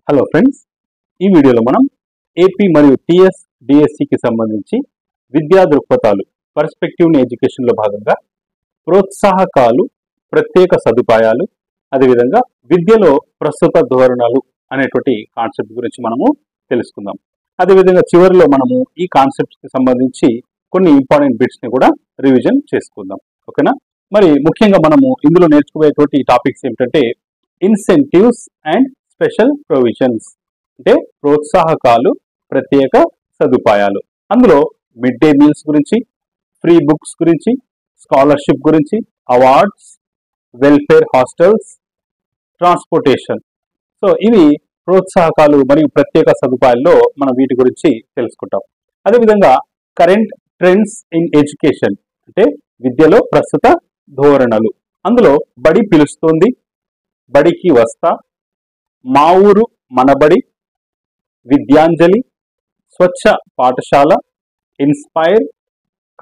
Hello friends, ఈ వీడియోలో మనం ఏపీ మరియు టిఎస్ డిఎస్సికి సంబంధించి విద్యా దృక్పథాలు పర్స్పెక్టివ్ ఇన్ ఎడ్యుకేషన్లో భాగంగా ప్రోత్సాహకాలు, ప్రత్యేక సదుపాయాలు, అదేవిధంగా విద్యలో ప్రస్తుత ధోరణులు అనేటువంటి కాన్సెప్ట్ గురించి మనము తెలుసుకుందాం. అదేవిధంగా చివరిలో మనము ఈ కాన్సెప్ట్స్కి సంబంధించి కొన్ని ఇంపార్టెంట్ బిట్స్ని కూడా రివిజన్ చేసుకుందాం. ఓకేనా? మరి ముఖ్యంగా మనము ఇందులో నేర్చుకునేటువంటి టాపిక్స్ ఏమిటంటే ఇన్సెంటివ్స్ అండ్ స్పెషల్ ప్రొవిజన్స్, అంటే ప్రోత్సాహకాలు, ప్రత్యేక సదుపాయాలు. అందులో మిడ్ డే మీల్స్ గురించి, ఫ్రీ బుక్స్ గురించి, స్కాలర్షిప్ గురించి, awards, welfare hostels, transportation. So ఇవి ప్రోత్సాహకాలు మరియు ప్రత్యేక సదుపాయాల్లో మనం వీటి గురించి తెలుసుకుంటాం. అదేవిధంగా కరెంట్ ట్రెండ్స్ ఇన్ ఎడ్యుకేషన్, అంటే విద్యలో ప్రస్తుత ధోరణులు. అందులో బడి పిలుస్తోంది, బడికి వస్తా, మా ఊరు మనబడి, విద్యాంజలి, స్వచ్ఛ పాఠశాల, ఇన్స్పైర్,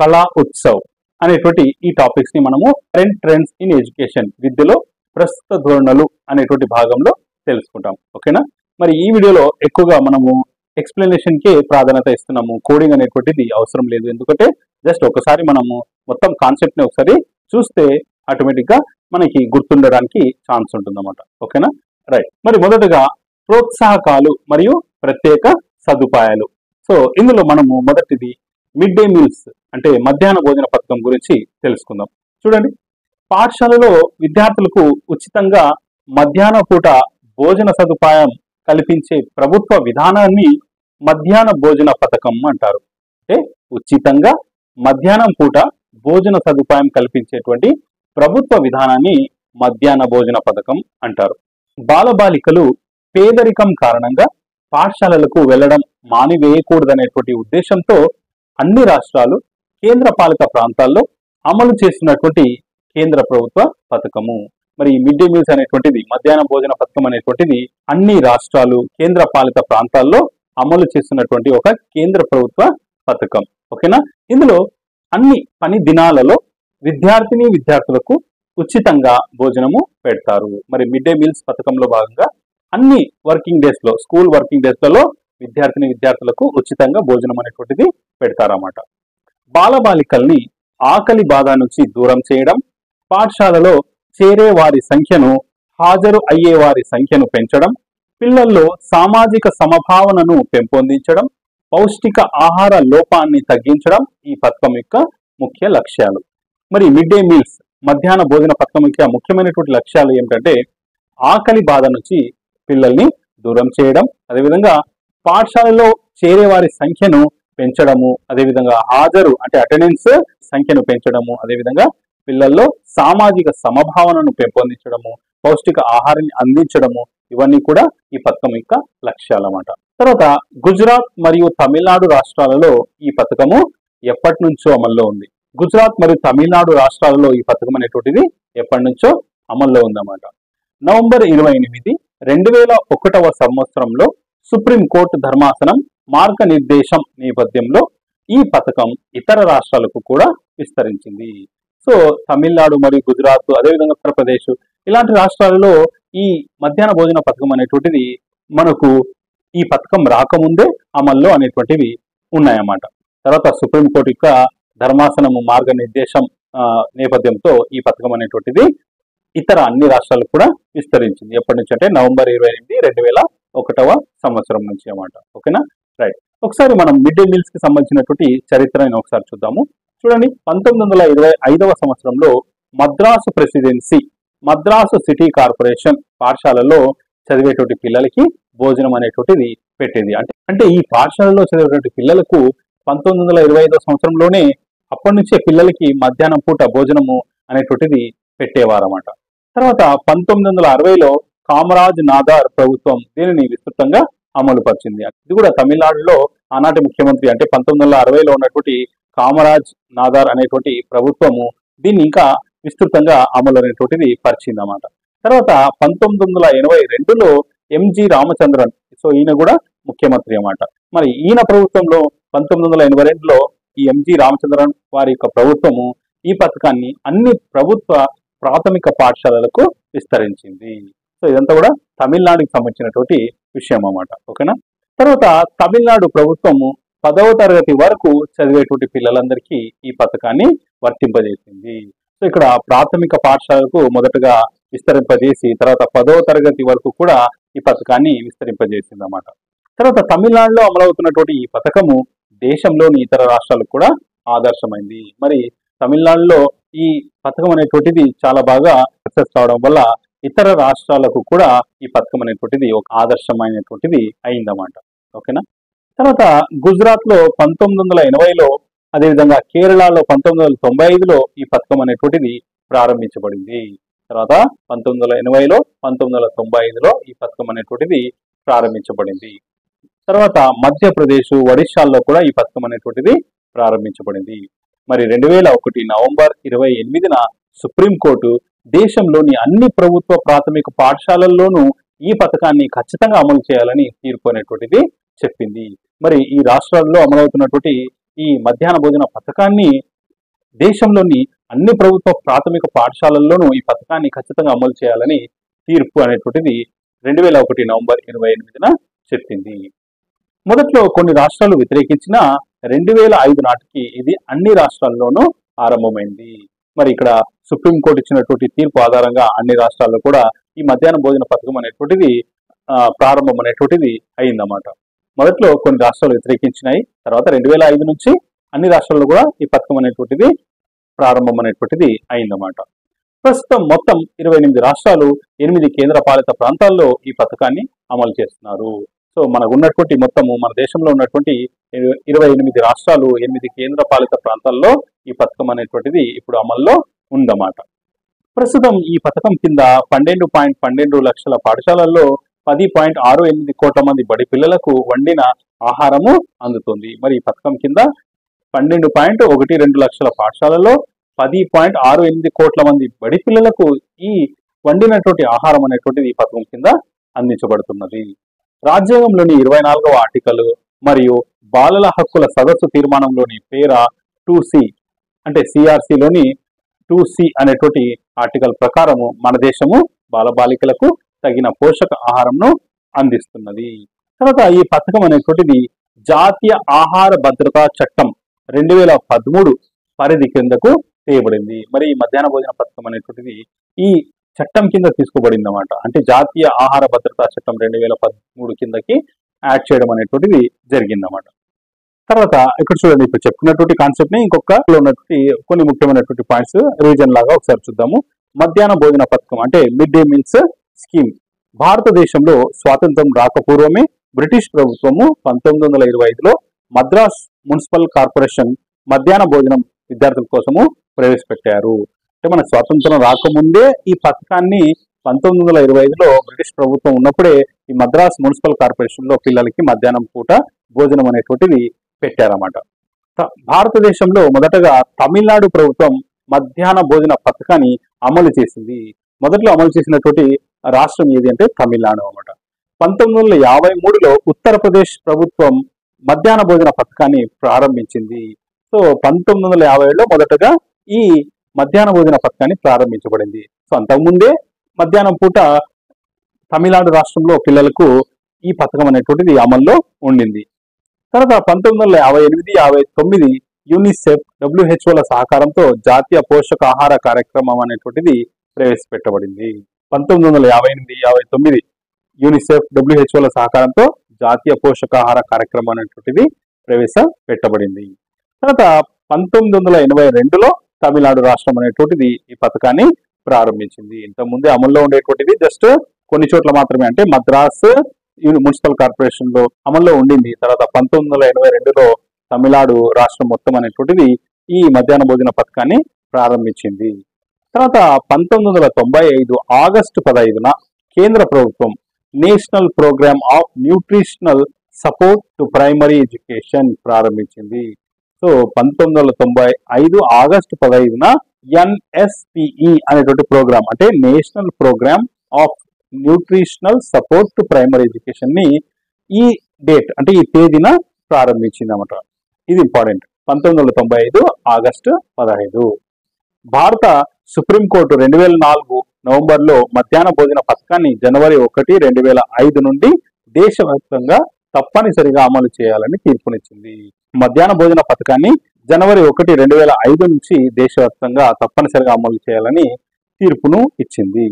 కళా ఉత్సవ్ అనేటువంటి ఈ టాపిక్స్ ని మనము కరెంట్ ట్రెండ్స్ ఇన్ ఎడ్యుకేషన్, విద్యలో ప్రస్తుత ధోరణులు అనేటువంటి భాగంలో తెలుసుకుంటాం. ఓకేనా? మరి ఈ వీడియోలో ఎక్కువగా మనము ఎక్స్ప్లెనేషన్ కి ప్రాధాన్యత ఇస్తున్నాము. కోడింగ్ అనేటువంటిది అవసరం లేదు, ఎందుకంటే జస్ట్ ఒకసారి మనము మొత్తం కాన్సెప్ట్ ని ఒకసారి చూస్తే ఆటోమేటిక్ గా మనకి గుర్తుండడానికి ఛాన్స్ ఉంటుందన్నమాట. ఓకేనా? రైట్. మరి మొదటగా ప్రోత్సాహకాలు మరియు ప్రత్యేక సదుపాయాలు. సో ఇందులో మనము మొదటిది మిడ్ డే మీల్స్, అంటే మధ్యాహ్న భోజన పథకం గురించి తెలుసుకుందాం. చూడండి, పాఠశాలలో విద్యార్థులకు ఉచితంగా మధ్యాహ్న పూట భోజన సదుపాయం కల్పించే ప్రభుత్వ విధానాన్ని మధ్యాహ్న భోజన పథకం అంటారు. అంటే ఉచితంగా మధ్యాహ్నం పూట భోజన సదుపాయం కల్పించేటువంటి ప్రభుత్వ విధానాన్ని మధ్యాహ్న భోజన పథకం అంటారు. బాలబాలికలు పేదరికం కారణంగా పాఠశాలలకు వెళ్లడం మానివేయకూడదనేటువంటి ఉద్దేశంతో అన్ని రాష్ట్రాలు, కేంద్ర పాలిత ప్రాంతాల్లో అమలు చేస్తున్నటువంటి కేంద్ర ప్రభుత్వ పథకము. మరి ఈ మిడ్ డే మీల్స్ అనేటువంటిది, మధ్యాహ్న భోజన పథకం అనేటువంటిది అన్ని రాష్ట్రాలు, కేంద్ర పాలిత ప్రాంతాల్లో అమలు చేస్తున్నటువంటి ఒక కేంద్ర ప్రభుత్వ పథకం. ఓకేనా? ఇందులో అన్ని పని దినాలలో విద్యార్థులకు ఉచితంగా భోజనము పెడతారు. మరి మిడ్ డే మీల్స్ పథకంలో భాగంగా అన్ని వర్కింగ్ డేస్ లో, స్కూల్ వర్కింగ్ డేస్లలో విద్యార్థులకు ఉచితంగా భోజనం అనేటువంటిది పెడతారన్నమాట. బాలబాలికల్ని ఆకలి బాధ నుంచి దూరం చేయడం, పాఠశాలలో చేరే వారి సంఖ్యను, హాజరు అయ్యే వారి సంఖ్యను పెంచడం, పిల్లల్లో సామాజిక సమభావనను పెంపొందించడం, పౌష్టిక ఆహార లోపాన్ని తగ్గించడం ఈ పథకం యొక్క ముఖ్య లక్ష్యాలు. మరి మిడ్ డే మీల్స్, మధ్యాహ్న భోజన పథకం యొక్క ముఖ్యమైనటువంటి లక్ష్యాలు ఏమిటంటే ఆకలి బాధ నుంచి పిల్లల్ని దూరం చేయడం, అదేవిధంగా పాఠశాలలో చేరే వారి సంఖ్యను పెంచడము, అదేవిధంగా హాజరు అంటే అటెండెన్స్ సంఖ్యను పెంచడము, అదేవిధంగా పిల్లల్లో సామాజిక సమభావనను పెంపొందించడము, పౌష్టిక ఆహారాన్ని అందించడము, ఇవన్నీ కూడా ఈ పథకం యొక్క లక్ష్యాలు అన్నమాట. తర్వాత గుజరాత్ మరియు తమిళనాడు రాష్ట్రాలలో ఈ పథకము ఎప్పటి నుంచో అమల్లో ఉంది. గుజరాత్ మరియు తమిళనాడు రాష్ట్రాలలో ఈ పథకం అనేటువంటిది ఎప్పటి నుంచో అమల్లో ఉందన్నమాట. నవంబర్ 28, 2001 సంవత్సరంలో సుప్రీంకోర్టు ధర్మాసనం మార్గనిర్దేశం నేపథ్యంలో ఈ పథకం ఇతర రాష్ట్రాలకు కూడా విస్తరించింది. సో తమిళనాడు మరియు గుజరాత్, అదేవిధంగా ఉత్తరప్రదేశ్, ఇలాంటి రాష్ట్రాలలో ఈ మధ్యాహ్న భోజన పథకం అనేటువంటిది మనకు ఈ పథకం రాకముందే అమల్లో అనేటువంటివి ఉన్నాయన్నమాట. తర్వాత సుప్రీంకోర్టు యొక్క ధర్మాసనము మార్గనిర్దేశం నేపథ్యంతో ఈ పథకం అనేటువంటిది ఇతర అన్ని రాష్ట్రాలకు కూడా విస్తరించింది. ఎప్పటి నుంచి అంటే నవంబర్ 28, 2001 సంవత్సరం నుంచి అన్నమాట. ఓకేనా? రైట్. ఒకసారి మనం మిడ్ డే మీల్స్ కి సంబంధించినటువంటి చరిత్రను ఒకసారి చూద్దాము. చూడండి, 1925 సంవత్సరంలో Madras presidency, Madras city corporation పాఠశాలలో చదివేటువంటి పిల్లలకి భోజనం అనేటువంటిది పెట్టేది. అంటే ఈ పాఠశాలలో చదివేటువంటి పిల్లలకు 1925 సంవత్సరంలోనే అప్పటి నుంచే పిల్లలకి మధ్యాహ్నం పూట భోజనము అనేటువంటిది పెట్టేవారన్నమాట. తర్వాత 1960లో కామరాజ్ నాదార్ ప్రభుత్వం దీనిని విస్తృతంగా అమలు పరిచింది. ఇది కూడా తమిళనాడులో ఆనాటి ముఖ్యమంత్రి, అంటే 1960లో ఉన్నటువంటి కామరాజ్ నాదార్ అనేటువంటి ప్రభుత్వము దీన్ని ఇంకా విస్తృతంగా అమలు అనేటువంటిది పరిచింది అన్నమాట. తర్వాత 1982లో ఎంజి రామచంద్రన్, సో ఈయన కూడా ముఖ్యమంత్రి అన్నమాట. మరి ఈయన ప్రభుత్వంలో 1982లో ఈ ఎంజి రామచంద్రన్ వారి యొక్క ప్రభుత్వము ఈ పథకాన్ని అన్ని ప్రభుత్వ ప్రాథమిక పాఠశాలలకు విస్తరించింది. సో ఇదంతా కూడా తమిళనాడుకి సంబంధించినటువంటి విషయం అన్నమాట. ఓకేనా. తర్వాత తమిళనాడు ప్రభుత్వము 10వ తరగతి వరకు చదివేటువంటి పిల్లలందరికీ ఈ పథకాన్ని వర్తింపజేసింది. సో ఇక్కడ ప్రాథమిక పాఠశాలకు మొదటగా విస్తరింపజేసి తర్వాత 10వ తరగతి వరకు కూడా ఈ పథకాన్ని విస్తరింపజేసింది అన్నమాట. తర్వాత తమిళనాడులో అమలవుతున్నటువంటి ఈ పథకము దేశంలోని ఇతర రాష్ట్రాలకు కూడా ఆదర్శమైంది. మరి తమిళనాడులో ఈ పథకం అనేటువంటిది చాలా బాగా సక్సెస్ కావడం వల్ల ఇతర రాష్ట్రాలకు కూడా ఈ పథకం అనేటువంటిది ఒక ఆదర్శమైనటువంటిది అయిందన్నమాట. ఓకేనా. తర్వాత గుజరాత్ లో 1980లో, అదేవిధంగా కేరళలో 1995లో ఈ పథకం అనేటువంటిది ప్రారంభించబడింది. తర్వాత 1980లో 1995లో ఈ పథకం అనేటువంటిది ప్రారంభించబడింది. తర్వాత మధ్యప్రదేశ్, ఒడిశాల్లో కూడా ఈ పథకం అనేటువంటిది ప్రారంభించబడింది. మరి 2001 నవంబర్ 28న సుప్రీంకోర్టు దేశంలోని అన్ని ప్రభుత్వ ప్రాథమిక పాఠశాలల్లోనూ ఈ పథకాన్ని ఖచ్చితంగా అమలు చేయాలని తీర్పు అనేటువంటిది చెప్పింది. మరి ఈ రాష్ట్రాల్లో అమలవుతున్నటువంటి ఈ మధ్యాహ్న భోజన పథకాన్ని దేశంలోని అన్ని ప్రభుత్వ ప్రాథమిక పాఠశాలల్లోనూ ఈ పథకాన్ని ఖచ్చితంగా అమలు చేయాలని తీర్పు అనేటువంటిది 2001 నవంబర్ 28న చెప్పింది. మొదట్లో కొన్ని రాష్ట్రాలు వ్యతిరేకించిన 2005 నాటికి ఇది అన్ని రాష్ట్రాల్లోనూ ఆరంభమైంది. మరి ఇక్కడ సుప్రీంకోర్టు ఇచ్చినటువంటి తీర్పు ఆధారంగా అన్ని రాష్ట్రాల్లో కూడా ఈ మధ్యాహ్న భోజన పథకం అనేటువంటిది ప్రారంభం అనేటువంటిది అయిందన్నమాట. మొదట్లో కొన్ని రాష్ట్రాలు వ్యతిరేకించినాయి. తర్వాత 2005 నుంచి అన్ని రాష్ట్రాల్లో కూడా ఈ పథకం అనేటువంటిది ప్రారంభం అనేటువంటిది అయిందన్నమాట. ప్రస్తుతం మొత్తం 28 రాష్ట్రాలు, 8 కేంద్ర పాలిత ప్రాంతాల్లో ఈ పథకాన్ని అమలు చేస్తున్నారు. సో మనకు ఉన్నటువంటి మొత్తము మన దేశంలో ఉన్నటువంటి 28 రాష్ట్రాలు, 8 కేంద్ర పాలిత ప్రాంతాల్లో ఈ పథకం అనేటువంటిది ఇప్పుడు అమల్లో ఉందన్నమాట. ప్రస్తుతం ఈ పథకం కింద 12.12 లక్షల పాఠశాలల్లో 10.68 కోట్ల మంది బడి పిల్లలకు వండిన ఆహారము అందుతుంది. మరి ఈ పథకం కింద 12.12 లక్షల పాఠశాలలో 10.68 కోట్ల మంది బడి పిల్లలకు ఈ వండినటువంటి ఆహారం అనేటువంటిది ఈ పథకం కింద అందించబడుతున్నది. రాజ్యాంగంలోని 24వ ఆర్టికల్ మరియు బాలల హక్కుల సదస్సు తీర్మానంలోని పేరా 2C అంటే సిఆర్సిలోని 2C అనేటువంటి ఆర్టికల్ ప్రకారము మన దేశము బాలబాలికలకు తగిన పోషక ఆహారంను అందిస్తున్నది. తర్వాత ఈ పథకం అనేటువంటిది జాతీయ ఆహార భద్రతా చట్టం 2013 పరిధి కిందకు చేయబడింది. మరి ఈ మధ్యాహ్న భోజన పథకం అనేటువంటిది ఈ చట్టం కింద తీసుకోబడింది అన్నమాట. అంటే జాతీయ ఆహార భద్రతా చట్టం 2013 కిందకి యాడ్ చేయడం అనేటువంటిది జరిగిందన్నమాట. తర్వాత ఇక్కడ చూడండి, ఇప్పుడు చెప్పుకున్నటువంటి కాన్సెప్ట్ ని ఇంకొక ఉన్నటువంటి కొన్ని ముఖ్యమైనటువంటి పాయింట్స్ రివిజన్ లాగా ఒకసారి చూద్దాము. మధ్యాహ్న భోజన పథకం అంటే మిడ్ డే మీల్స్ స్కీమ్ భారతదేశంలో స్వాతంత్రం రాకపూర్వమే బ్రిటిష్ ప్రభుత్వము 1925లో మద్రాస్ మున్సిపల్ కార్పొరేషన్ మధ్యాహ్న భోజనం విద్యార్థుల కోసము ప్రవేశపెట్టారు. అంటే మన స్వాతంత్రం రాకముందే ఈ పథకాన్ని 1925లో బ్రిటిష్ ప్రభుత్వం ఉన్నప్పుడే ఈ మద్రాస్ మున్సిపల్ కార్పొరేషన్ లో పిల్లలకి మధ్యాహ్నం పూట భోజనం అనేటువంటిది పెట్టారన్నమాట. భారతదేశంలో మొదటగా తమిళనాడు ప్రభుత్వం మధ్యాహ్న భోజన పథకాన్ని అమలు చేసింది. మొదట్లో అమలు చేసినటువంటి రాష్ట్రం ఏది అంటే తమిళనాడు అన్నమాట. 1953లో ఉత్తరప్రదేశ్ ప్రభుత్వం మధ్యాహ్న భోజన పథకాన్ని ప్రారంభించింది. సో 1957లో మొదటగా ఈ మధ్యాహ్న భోజన పథకాన్ని ప్రారంభించబడింది. సో అంతకుముందే మధ్యాహ్నం పూట తమిళనాడు రాష్ట్రంలో పిల్లలకు ఈ పథకం అనేటువంటిది అమల్లో ఉండింది. తర్వాత 1958-59 యూనిసెఫ్, WHO సహకారంతో జాతీయ పోషకాహార కార్యక్రమం అనేటువంటిది ప్రవేశపెట్టబడింది. 1958-59 యూనిసెఫ్, WHO సహకారంతో జాతీయ పోషకాహార కార్యక్రమం అనేటువంటిది ప్రవేశపెట్టబడింది. తర్వాత 1982లో తమిళనాడు రాష్ట్రం అనేటువంటిది ఈ పథకాన్ని ప్రారంభించింది. ఇంతకుముందే అమల్లో ఉండేటువంటిది జస్ట్ కొన్ని చోట్ల మాత్రమే, అంటే మద్రాస్ మున్సిపల్ కార్పొరేషన్ లో అమల్లో ఉండింది. తర్వాత 1982లో తమిళనాడు రాష్ట్రం మొత్తం అనేటువంటిది ఈ మధ్యాహ్న భోజన పథకాన్ని ప్రారంభించింది. తర్వాత 1995 ఆగస్టు 15న కేంద్ర ప్రభుత్వం national programme of nutritional support to primary education ప్రారంభించింది. సో 1995 ఆగస్టు 15న NSPE అనేటువంటి ప్రోగ్రామ్ అంటే national programme of nutritional support to primary education ని ఈ డేట్ అంటే ఈ తేదీన ప్రారంభించింది అన్నమాట. ఇది ఇంపార్టెంట్. 1995 ఆగస్టు 15. భారత సుప్రీంకోర్టు 2004 నవంబర్లో మధ్యాహ్న భోజన పథకాన్ని జనవరి 1, 2005 నుండి దేశవ్యాప్తంగా తప్పనిసరిగా అమలు చేయాలని తీర్పునిచ్చింది. మధ్యాహ్న భోజన పథకాన్ని జనవరి 1, 2005 నుంచి దేశవ్యాప్తంగా తప్పనిసరిగా అమలు చేయాలని తీర్పును ఇచ్చింది.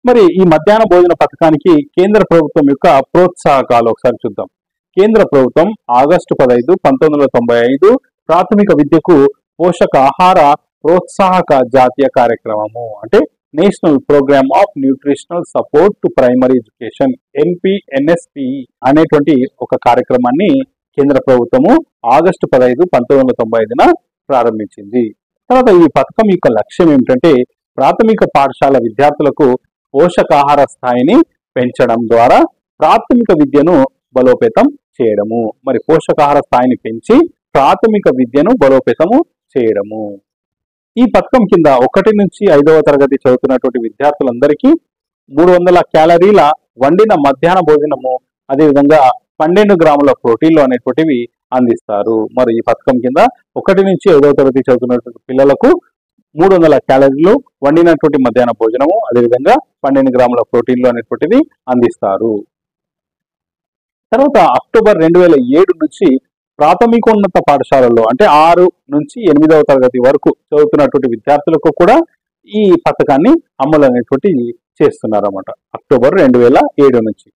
మరి ఈ మధ్యాహ్న భోజన పథకానికి కేంద్ర ప్రభుత్వం యొక్క ప్రోత్సాహకాలు ఒకసారి చూద్దాం. కేంద్ర ప్రభుత్వం ఆగస్టు 15, 1995 ప్రాథమిక విద్యకు పోషకాహార ప్రోత్సాహక జాతీయ కార్యక్రమము అంటే national programme of nutritional support to primary education NPNSPE అనేటువంటి ఒక కార్యక్రమాన్ని కేంద్ర ప్రభుత్వము ఆగస్టు 15, 1995న ప్రారంభించింది. తర్వాత ఈ పథకం యొక్క లక్ష్యం ఏమిటంటే ప్రాథమిక పాఠశాల విద్యార్థులకు పోషకాహార స్థాయిని పెంచడం ద్వారా ప్రాథమిక విద్యను బలోపేతం చేయడము. మరి పోషకాహార స్థాయిని పెంచి ప్రాథమిక విద్యను బలోపేతము చేయడము. ఈ పథకం కింద 1 నుంచి 5వ తరగతి చదువుతున్నటువంటి విద్యార్థులందరికీ 300 క్యాలరీల వండిన మధ్యాహ్న భోజనము, అదేవిధంగా 12 గ్రాముల ప్రోటీన్లు అనేటువంటివి అందిస్తారు. మరి ఈ పథకం కింద 1 నుంచి 5వ తరగతి చదువుతున్నటువంటి పిల్లలకు 300 క్యాలరీలు వండినటువంటి మధ్యాహ్న భోజనము, అదేవిధంగా 12 గ్రాముల ప్రోటీన్లు అనేటువంటివి అందిస్తారు. తర్వాత అక్టోబర్ 2007 నుంచి ప్రాథమికోన్నత పాఠశాలల్లో అంటే 6 నుంచి 8వ తరగతి వరకు చదువుతున్నటువంటి విద్యార్థులకు కూడా ఈ పథకాన్ని అమలు అనేటువంటి చేస్తున్నారన్నమాట. అక్టోబర్ 2007 నుంచి.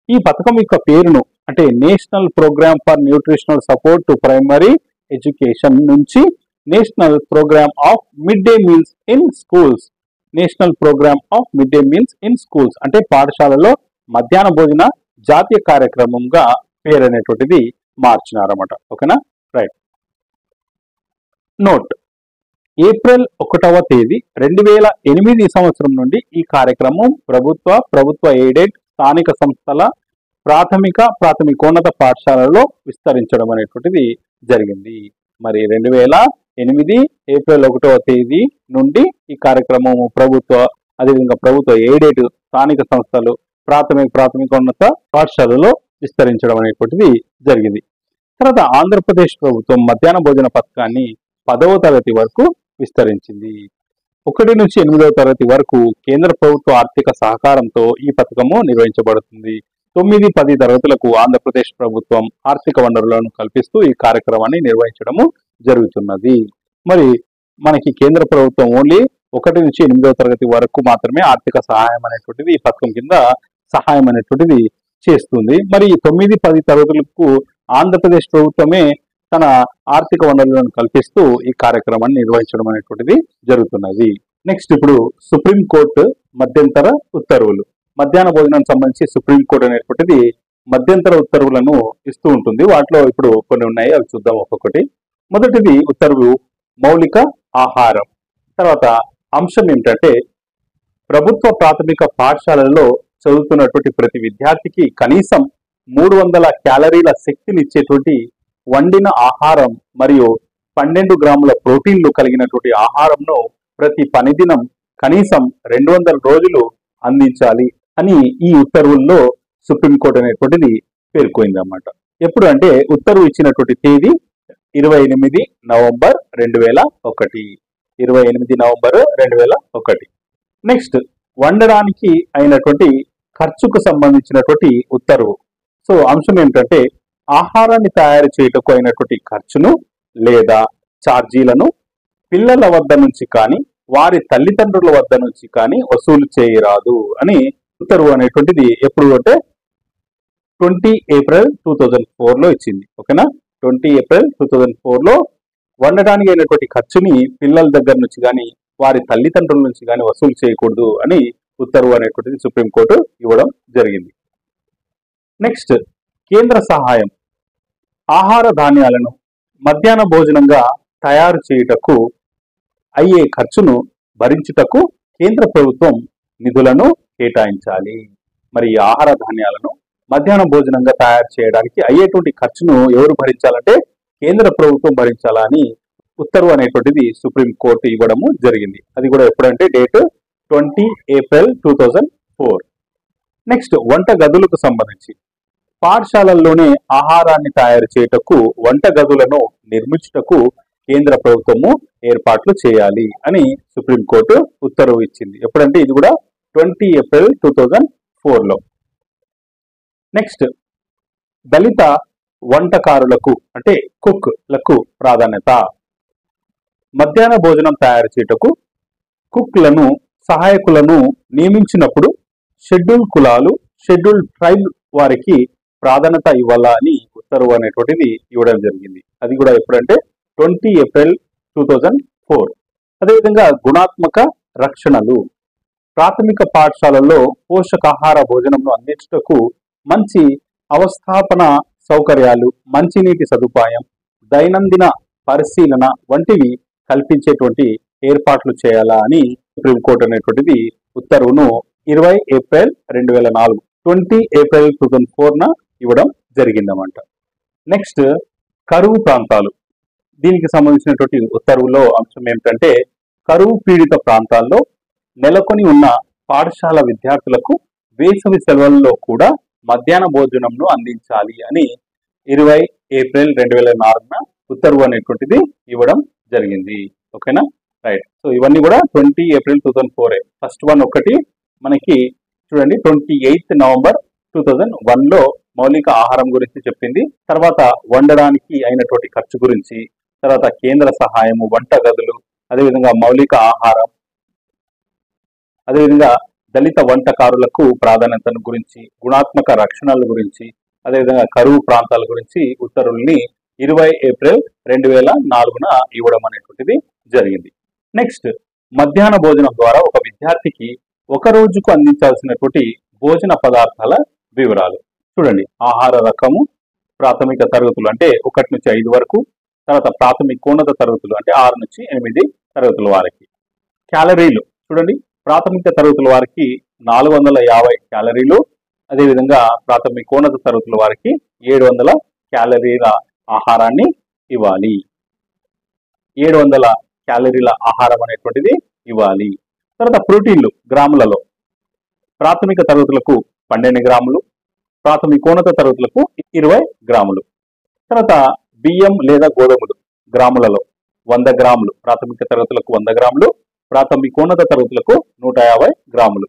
ఈ పథకం యొక్క పేరును అంటే national program for nutritional support to primary education నుంచి national programme of mid day meals in schools, national programme of mid day meals in schools అంటే పాఠశాలలో మధ్యాహ్న భోజన జాతీయ కార్యక్రమంగా పేరు అనేటువంటిది మార్చినారన్నమాట. ఓకేనా, రైట్. నోట్: ఏప్రిల్ 1వ తేదీ 2008 సంవత్సరం నుండి ఈ కార్యక్రమం ప్రభుత్వ ఎయిడెడ్ స్థానిక సంస్థల ప్రాథమికోన్నత పాఠశాలలో విస్తరించడం అనేటువంటిది జరిగింది. మరి 2008 ఏప్రిల్ 1వ తేదీ నుండి ఈ కార్యక్రమం అదేవిధంగా ప్రభుత్వ ఎయిడెడ్ స్థానిక సంస్థలు ప్రాథమికోన్నత పాఠశాలలో విస్తరించడం అనేటువంటిది జరిగింది. తర్వాత ఆంధ్రప్రదేశ్ ప్రభుత్వం మధ్యాహ్న భోజన పథకాన్ని 10వ తరగతి వరకు విస్తరించింది. 1 నుంచి 8వ తరగతి వరకు కేంద్ర ప్రభుత్వ ఆర్థిక సహకారంతో ఈ పథకము నిర్వహించబడుతుంది. 9, 10 తరగతులకు ఆంధ్రప్రదేశ్ ప్రభుత్వం ఆర్థిక వనరులను కల్పిస్తూ ఈ కార్యక్రమాన్ని నిర్వహించడము జరుగుతున్నది. మరి మనకి కేంద్ర ప్రభుత్వం ఓన్లీ 1 నుంచి 8వ తరగతి వరకు మాత్రమే ఆర్థిక సహాయం అనేటువంటిది ఈ పథకం కింద సహాయం అనేటువంటిది చేస్తుంది. మరి 9, 10 తరగతులకు ఆంధ్రప్రదేశ్ ప్రభుత్వమే తన ఆర్థిక వనరులను కల్పిస్తూ ఈ కార్యక్రమాన్ని నిర్వహించడం అనేటువంటిది జరుగుతున్నది. నెక్స్ట్ ఇప్పుడు సుప్రీంకోర్టు మధ్యంతర ఉత్తర్వులు. మధ్యాహ్న భోజనానికి సంబంధించి సుప్రీంకోర్టు అనేటువంటిది మధ్యంతర ఉత్తర్వులను ఇస్తూ ఉంటుంది. వాటిలో ఇప్పుడు కొన్ని ఉన్నాయి, అవి చూద్దాం ఒక్కొక్కటి. మొదటిది ఉత్తర్వు మౌలిక ఆహారం. తర్వాత అంశం ఏమిటంటే ప్రభుత్వ ప్రాథమిక పాఠశాలల్లో చదువుతున్నటువంటి ప్రతి విద్యార్థికి కనీసం 300 క్యాలరీల శక్తినిచ్చేటువంటి వండిన ఆహారం మరియు 12 గ్రాముల ప్రోటీన్లు కలిగినటువంటి ఆహారంను ప్రతి పనిదినం కనీసం 200 రోజులు అందించాలి అని ఈ ఉత్తర్వుల్లో సుప్రీంకోర్టు అనేటువంటిది పేర్కొంది అన్నమాట. ఎప్పుడు అంటే ఉత్తర్వు ఇచ్చినటువంటి తేదీ 28 నవంబర్ 2001. 28 నవంబర్ 2001. నెక్స్ట్ వండడానికి అయినటువంటి ఖర్చుకు సంబంధించినటువంటి ఉత్తర్వు. సో అంశం ఏమిటంటే ఆహారాన్ని తయారు చేయటకు అయినటువంటి ఖర్చును లేదా ఛార్జీలను పిల్లల వద్ద నుంచి కానీ వారి తల్లిదండ్రుల వద్ద నుంచి కానీ వసూలు చేయరాదు అని ఉత్తర్వు అనేటువంటిది ఎప్పుడు అంటే 20 ఏప్రిల్ 2004లో ఇచ్చింది. ఓకేనా, 20 ఏప్రిల్ 2004లో వండడానికి అయినటువంటి ఖర్చుని పిల్లల దగ్గర నుంచి కానీ వారి తల్లిదండ్రుల నుంచి కానీ వసూలు చేయకూడదు అని ఉత్తర్వు అనేటువంటిది సుప్రీంకోర్టు ఇవ్వడం జరిగింది. నెక్స్ట్ కేంద్ర సహాయం. ఆహార ధాన్యాలను మధ్యాహ్న భోజనంగా తయారు చేయుటకు అయ్యే ఖర్చును భరించుటకు కేంద్ర ప్రభుత్వం నిధులను కేటాయించాలి. మరి ఈ ఆహార ధాన్యాలను మధ్యాహ్న భోజనంగా తయారు చేయడానికి అయ్యేటువంటి ఖర్చును ఎవరు భరించాలంటే కేంద్ర ప్రభుత్వం భరించాలని ఉత్తర్వు అనేటువంటిది సుప్రీంకోర్టు ఇవ్వడము జరిగింది. అది కూడా ఎప్పుడంటే డేట్ 20 ఏప్రిల్ 2004. నెక్స్ట్ వంట గదులకు సంబంధించి పాఠశాలల్లోనే ఆహారాన్ని తయారు చేయుటకు వంట గదులను నిర్మించుటకు కేంద్ర ప్రభుత్వము ఏర్పాట్లు చేయాలి అని సుప్రీంకోర్టు ఉత్తర్వు ఇచ్చింది. ఎప్పుడంటే ఇది కూడా 20 ఏప్రిల్ 2004లో. నెక్స్ట్ దళిత వంటకారులకు అంటే కుక్లకు ప్రాధాన్యత. మధ్యాహ్న భోజనం తయారు చేయుటకు కుక్లను సహాయకులను నియమించినప్పుడు షెడ్యూల్ కులాలు షెడ్యూల్ ట్రైబ్ వారికి ప్రాధాన్యత ఇవ్వాలా అని ఉత్తర్వు అనేటువంటిది ఇవ్వడం జరిగింది. అది కూడా ఎప్పుడంటే 20 ఏప్రిల్ 2004. అదేవిధంగా గుణాత్మక రక్షణలు. ప్రాథమిక పాఠశాలల్లో పోషకాహార భోజనంను అందించుటకు మంచి అవస్థాపన సౌకర్యాలు, మంచినీటి సదుపాయం, దైనందిన పరిశీలన వంటివి కల్పించేటువంటి ఏర్పాట్లు చేయాలా అని సుప్రీంకోర్టు అనేటువంటిది ఉత్తర్వును 20 ఏప్రిల్ 2004 20 ఏప్రిల్ 2004 ఇవ్వడం జరిగిందన్నమాట. నెక్స్ట్ కరువు ప్రాంతాలు. దీనికి సంబంధించినటువంటి ఉత్తర్వులో అంశం ఏమిటంటే కరువు పీడిత ప్రాంతాల్లో నెలకొని ఉన్న పాఠశాల విద్యార్థులకు వేసవి సెలవుల్లో కూడా మధ్యాహ్న భోజనంను అందించాలి అని 20 ఏప్రిల్ 2004 ఉత్తర్వు అనేటువంటిది ఇవ్వడం జరిగింది. ఓకేనా, రైట్. సో ఇవన్నీ కూడా 20 ఏప్రిల్ 2004. ఫస్ట్ వన్ ఒకటి మనకి చూడండి 28 నవంబర్ 2001 మౌలిక ఆహారం గురించి చెప్పింది. తర్వాత వండడానికి అయినటువంటి ఖర్చు గురించి, తర్వాత కేంద్ర సహాయము, వంట గదులు, అదేవిధంగా మౌలిక ఆహారం, అదేవిధంగా దళిత వంటకారులకు ప్రాధాన్యతను గురించి, గుణాత్మక రక్షణల గురించి, అదేవిధంగా కరువు ప్రాంతాల గురించి ఉత్తర్వుల్ని 20 ఏప్రిల్ 2004 ఇవ్వడం అనేటువంటిది జరిగింది. నెక్స్ట్ మధ్యాహ్న భోజనం ద్వారా ఒక విద్యార్థికి ఒక రోజుకు అందించాల్సినటువంటి భోజన పదార్థాల వివరాలు. చూడండి, ఆహార రకము, ప్రాథమిక తరగతులు అంటే 1 నుంచి 5 వరకు, తర్వాత ప్రాథమికోన్నత తరగతులు అంటే 6 నుంచి 8 తరగతుల వారికి. క్యాలరీలు చూడండి, ప్రాథమిక తరగతుల వారికి 450 క్యాలరీలు, అదేవిధంగా ప్రాథమికోన్నత తరగతుల వారికి 700 క్యాలరీల ఆహారాన్ని ఇవ్వాలి. 700 క్యాలరీల ఆహారం అనేటువంటిది ఇవ్వాలి. తర్వాత ప్రోటీన్లు గ్రాములలో ప్రాథమిక తరగతులకు 12 గ్రాములు, ప్రాథమికోన్నత తరగతులకు 20 గ్రాములు. తర్వాత బియ్యం లేదా గోధుమలు గ్రాములలో 100 గ్రాములు, ప్రాథమిక తరగతులకు 100 గ్రాములు, ప్రాథమికోన్నత తరగతులకు 150 గ్రాములు.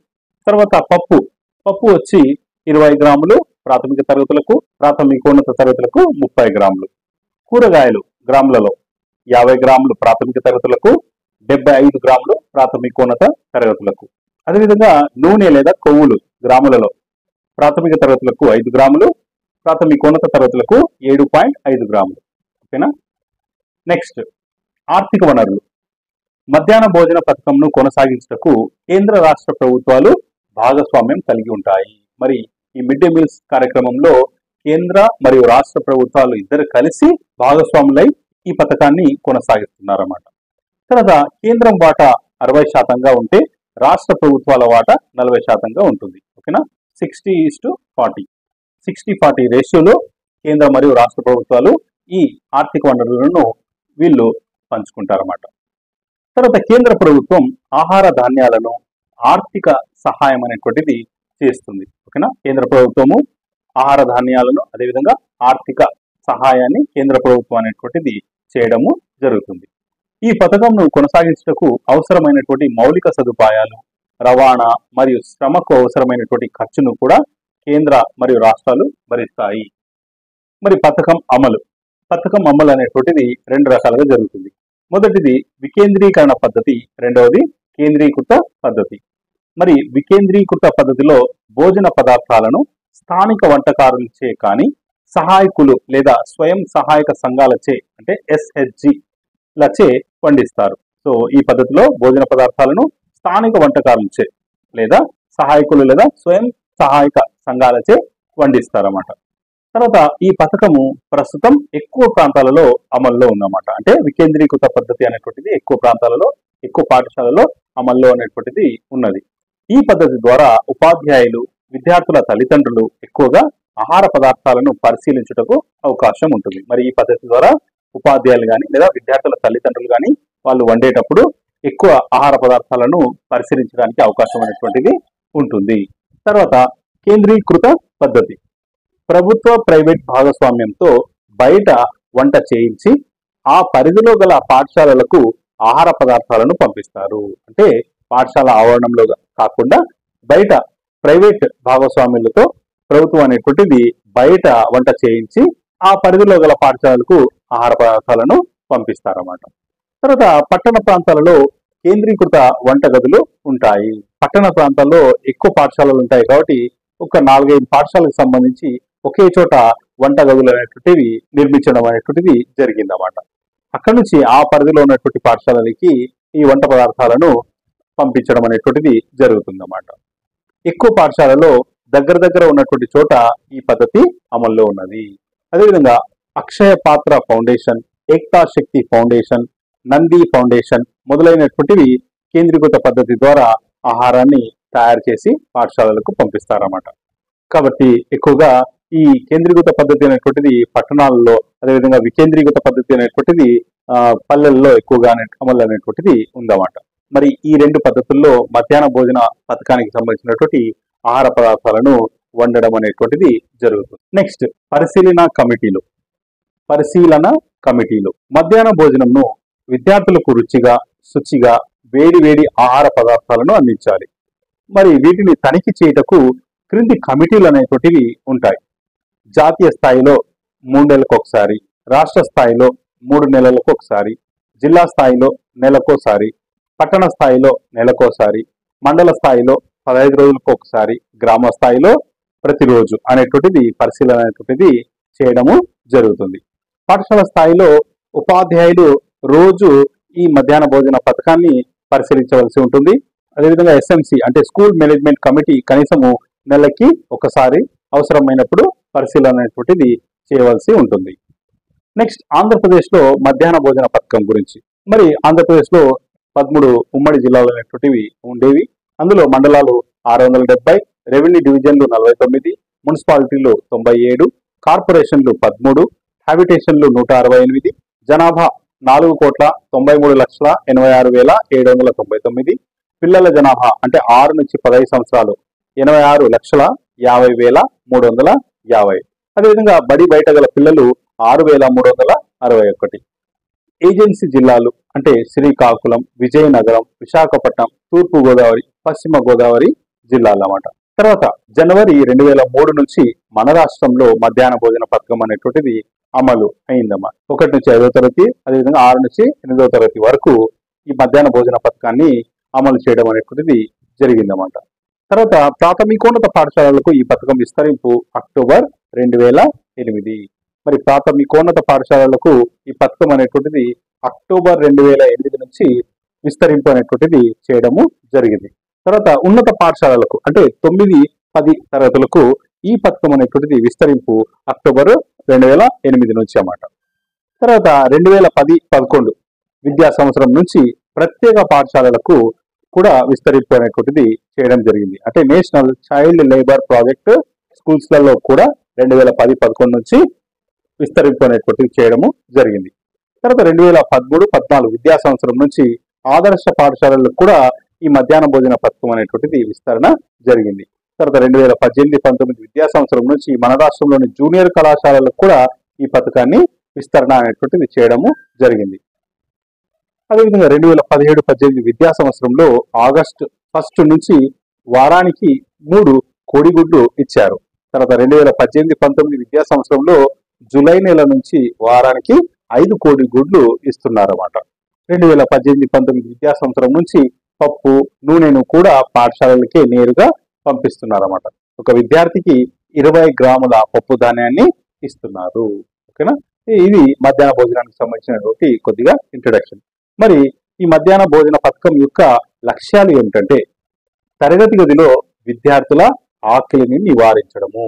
తర్వాత పప్పు వచ్చి 20 గ్రాములు, ప్రాథమిక తరగతులకు, ప్రాథమికోన్నత తరగతులకు 30 గ్రాములు. కూరగాయలు గ్రాములలో 50 గ్రాములు, ప్రాథమిక తరగతులకు 75 గ్రాములు, ప్రాథమికోన్నత తరగతులకు. అదేవిధంగా నూనె లేదా కొవ్వులు గ్రాములలో ప్రాథమిక తరగతులకు 5 గ్రాములు, ప్రాథమికోన్నత తరగతులకు 7.5 గ్రాములు. ఓకేనా. నెక్స్ట్ ఆర్థిక వనరులు. మధ్యాహ్న భోజన పథకంను కొనసాగించుటకు కేంద్ర రాష్ట్ర ప్రభుత్వాలు భాగస్వామ్యం కలిగి ఉంటాయి. మరి ఈ మిడ్ డే మీల్స్ కార్యక్రమంలో కేంద్ర మరియు రాష్ట్ర ప్రభుత్వాలు ఇద్దరు కలిసి భాగస్వాములై ఈ పథకాన్ని కొనసాగిస్తున్నారన్నమాట. తర్వాత కేంద్రం వాటా 60% ఉంటే రాష్ట్ర ప్రభుత్వాల వాటా 40% ఉంటుంది. ఓకేనా. 60:40 60-40 రేషియోలో కేంద్ర మరియు రాష్ట్ర ప్రభుత్వాలు ఈ ఆర్థిక వనరులను వీళ్ళు పంచుకుంటారన్నమాట. తర్వాత కేంద్ర ప్రభుత్వం ఆహార ధాన్యాలను ఆర్థిక సహాయం అనేటువంటిది చేస్తుంది. ఓకేనా. కేంద్ర ప్రభుత్వము ఆహార ధాన్యాలను అదేవిధంగా ఆర్థిక సహాయాన్ని కేంద్ర ప్రభుత్వం అనేటువంటిది చేయడము జరుగుతుంది. ఈ పథకంను కొనసాగించుటకు అవసరమైనటువంటి మౌలిక సదుపాయాలు, రవాణా మరియు శ్రమకు అవసరమైనటువంటి ఖర్చును కూడా కేంద్ర మరియు రాష్ట్రాలు భరిస్తాయి. మరి పథకం అమలు అనేటువంటిది 2 రకాలుగా జరుగుతుంది. మొదటిది వికేంద్రీకరణ పద్ధతి, రెండవది కేంద్రీకృత పద్ధతి. మరి వికేంద్రీకృత పద్ధతిలో భోజన పదార్థాలను స్థానిక వంటకారులచే కానీ సహాయకులు లేదా స్వయం సహాయక సంఘాలచే అంటే SHG లచే వండిస్తారు. సో ఈ పద్ధతిలో భోజన పదార్థాలను స్థానిక వంటకారులచే లేదా సహాయకులు లేదా స్వయం సహాయక సంఘాలచే వండిస్తారన్నమాట. తర్వాత ఈ పథకము ప్రస్తుతం ఎక్కువ ప్రాంతాలలో అమల్లో ఉందన్నమాట. అంటే వికేంద్రీకృత పద్ధతి అనేటువంటిది ఎక్కువ ప్రాంతాలలో, ఎక్కువ పాఠశాలలో అమల్లో అనేటువంటిది ఉన్నది. ఈ పద్ధతి ద్వారా ఉపాధ్యాయులు, విద్యార్థుల తల్లిదండ్రులు ఎక్కువగా ఆహార పదార్థాలను పరిశీలించుటకు అవకాశం ఉంటుంది. మరి ఈ పద్ధతి ద్వారా ఉపాధ్యాయులు కానీ లేదా విద్యార్థుల తల్లిదండ్రులు కానీ వాళ్ళు వండేటప్పుడు ఎక్కువ ఆహార పదార్థాలను పరిశీలించడానికి అవకాశం అనేటువంటిది ఉంటుంది. తర్వాత కేంద్రీకృత పద్ధతి. ప్రభుత్వ ప్రైవేట్ భాగస్వామ్యంతో బయట వంట చేయించి ఆ పరిధిలో గల పాఠశాలలకు ఆహార పదార్థాలను పంపిస్తారు. అంటే పాఠశాల ఆవరణంలో కాకుండా బయట ప్రైవేట్ భాగస్వామ్యులతో ప్రభుత్వం అనేటువంటిది బయట వంట చేయించి ఆ పరిధిలో గల పాఠశాలలకు ఆహార పదార్థాలను పంపిస్తారన్నమాట. తర్వాత పట్టణ ప్రాంతాలలో కేంద్రీకృత వంటగదులు ఉంటాయి. పట్టణ ప్రాంతాల్లో ఎక్కువ పాఠశాలలు ఉంటాయి కాబట్టి ఒక 4-5 పాఠశాలకు సంబంధించి ఒకే చోట వంటగదులు అనేటువంటివి నిర్మించడం అనేటువంటిది జరిగిందన్నమాట. అక్కడి నుంచి ఆ పరిధిలో ఉన్నటువంటి పాఠశాలలకి ఈ వంట పదార్థాలను పంపించడం అనేటువంటిది జరుగుతుందన్నమాట. ఎక్కువ పాఠశాలలో దగ్గర ఉన్నటువంటి చోట ఈ పద్ధతి అమల్లో ఉన్నది. అదేవిధంగా అక్షయ పాత్ర ఫౌండేషన్, ఏక్తా శక్తి ఫౌండేషన్, నంది ఫౌండేషన్ మొదలైనటువంటివి కేంద్రీకృత పద్ధతి ద్వారా ఆహారాన్ని తయారు చేసి పాఠశాలలకు పంపిస్తారన్నమాట. కాబట్టి ఎక్కువగా ఈ కేంద్రీకృత పద్ధతి అనేటువంటిది పట్టణాలలో, అదేవిధంగా వికేంద్రీకృత పద్ధతి అనేటువంటిది పల్లెల్లో ఎక్కువగా అమలు అనేటువంటిది ఉందన్నమాట. మరి ఈ 2 పద్ధతుల్లో మధ్యాహ్న భోజన పథకానికి సంబంధించినటువంటి ఆహార పదార్థాలను వండడం అనేటువంటిది జరుగుతుంది. నెక్స్ట్ పరిశీలన కమిటీలు మధ్యాహ్న భోజనంను విద్యార్థులకు రుచిగా, శుచిగా, వేడి ఆహార పదార్థాలను అందించాలి. మరి వీటిని తనిఖీ చేయుటకు క్రింది కమిటీలు అనేటువంటివి ఉంటాయి. జాతీయ స్థాయిలో 3 నెలలకు ఒకసారి, రాష్ట్ర స్థాయిలో 3 నెలలకు ఒకసారి, జిల్లా స్థాయిలో నెలకోసారి, పట్టణ స్థాయిలో నెలకోసారి, మండల స్థాయిలో 15 రోజులకు ఒకసారి, గ్రామ స్థాయిలో ప్రతిరోజు అనేటువంటిది పరిశీలన అనేటువంటిది చేయడము జరుగుతుంది. పాఠశాల స్థాయిలో ఉపాధ్యాయులు రోజు ఈ మధ్యాహ్న భోజన పథకాన్ని పరిశీలించవలసి ఉంటుంది. అదేవిధంగా ఎస్ఎంసి అంటే స్కూల్ మేనేజ్మెంట్ కమిటీ కనీసము నెలకి ఒకసారి అవసరమైనప్పుడు పరిశీలన అనేటువంటిది చేయవలసి ఉంటుంది. నెక్స్ట్ ఆంధ్రప్రదేశ్లో మధ్యాహ్న భోజన పథకం గురించి. మరి ఆంధ్రప్రదేశ్లో 13 ఉమ్మడి జిల్లాలు అనేటువంటివి ఉండేవి. అందులో మండలాలు 670, రెవెన్యూ డివిజన్లు 49, మున్సిపాలిటీలు 97, కార్పొరేషన్లు 13, హ్యాబిటేషన్లు 168, జనాభా 4,93,86,86,799, పిల్లల జనాభా అంటే 6 నుంచి 15 సంవత్సరాలు 86,50,350. అదేవిధంగా బడి బయట గల పిల్లలు 6,361. ఏజెన్సీ జిల్లాలు అంటే శ్రీకాకుళం, విజయనగరం, విశాఖపట్నం, తూర్పు గోదావరి, పశ్చిమ గోదావరి జిల్లాలు అన్నమాట. తర్వాత జనవరి 2003 నుంచి మన రాష్ట్రంలో మధ్యాహ్న భోజన పథకం అనేటువంటిది అమలు అయిందన్నమాట. 1 నుంచి 5వ తరగతి, అదేవిధంగా 6 నుంచి 8వ తరగతి వరకు ఈ మధ్యాహ్న భోజన పథకాన్ని అమలు చేయడం అనేటువంటిది జరిగిందన్నమాట. తర్వాత ప్రాథమికోన్నత పాఠశాలలకు ఈ పథకం విస్తరింపు అక్టోబర్ 2008. మరి ప్రాథమికోన్నత పాఠశాలలకు ఈ పథకం అనేటువంటిది అక్టోబర్ 2008 నుంచి విస్తరింపు అనేటువంటిది చేయడము జరిగింది. తర్వాత ఉన్నత పాఠశాలలకు అంటే 9, 10 తరగతులకు ఈ పథకం అనేటువంటిది విస్తరింపు అక్టోబర్ 2008 నుంచి అన్నమాట. తర్వాత 2010-11 విద్యా సంవత్సరం నుంచి ప్రత్యేక పాఠశాలలకు కూడా విస్తరింపు అనేటువంటిది చేయడం జరిగింది. అంటే నేషనల్ చైల్డ్ లేబర్ ప్రాజెక్ట్ స్కూల్స్లలో కూడా 2010-11 నుంచి విస్తరింపు అనేటువంటిది చేయడము జరిగింది. తర్వాత 2013-14 విద్యా సంవత్సరం నుంచి ఆదర్శ పాఠశాలలకు కూడా ఈ మధ్యాహ్న భోజన పథకం అనేటువంటిది విస్తరణ జరిగింది. తర్వాత 2018-19 విద్యా సంవత్సరం నుంచి మన రాష్ట్రంలోని జూనియర్ కళాశాలలకు కూడా ఈ పథకాన్ని విస్తరణ అనేటువంటిది చేయడము జరిగింది. అదేవిధంగా 2017-18 విద్యా సంవత్సరంలో ఆగస్టు 1 నుంచి వారానికి 3 కోడిగుడ్లు ఇచ్చారు. తర్వాత 2018-19 విద్యా సంవత్సరంలో జూలై నెల నుంచి వారానికి 5 కోడిగుడ్లు ఇస్తున్నారన్నమాట. 2018-19 విద్యా సంవత్సరం నుంచి పప్పు, నూనెను కూడా పాఠశాలలకే నేరుగా పంపిస్తున్నారన్నమాట. ఒక విద్యార్థికి 20 గ్రాముల పప్పు ధాన్యాన్ని ఇస్తున్నారు. ఓకేనా, ఇది మధ్యాహ్న భోజనానికి సంబంధించినటువంటి కొద్దిగా ఇంట్రడక్షన్. మరి ఈ మధ్యాహ్న భోజన పథకం యొక్క లక్ష్యాలు ఏమిటంటే తరగతి గదిలో విద్యార్థుల ఆకలిని నివారించడము,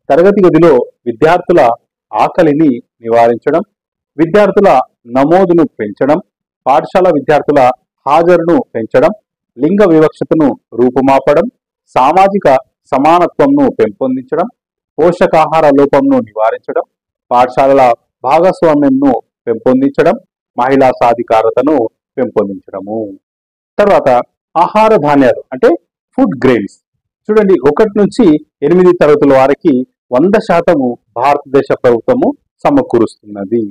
తరగతి గదిలో విద్యార్థుల ఆకలిని నివారించడం, విద్యార్థుల నమోదును పెంచడం, పాఠశాల విద్యార్థుల హాజరును పెంచడం, లింగ వివక్షతను రూపుమాపడం, సామాజిక సమానత్వంను పెంపొందించడం, పోషకాహార లోపంను నివారించడం, పాఠశాలల భాగస్వామ్యంను పెంపొందించడం, మహిళా సాధికారతను పెంపొందించడము. తర్వాత ఆహార ధాన్యాలు అంటే ఫుడ్ గ్రెయిన్స్. చూడండి, 1 నుంచి 8 తరగతుల వారికి 100% భారతదేశ ప్రభుత్వము సమకూరుస్తున్నది.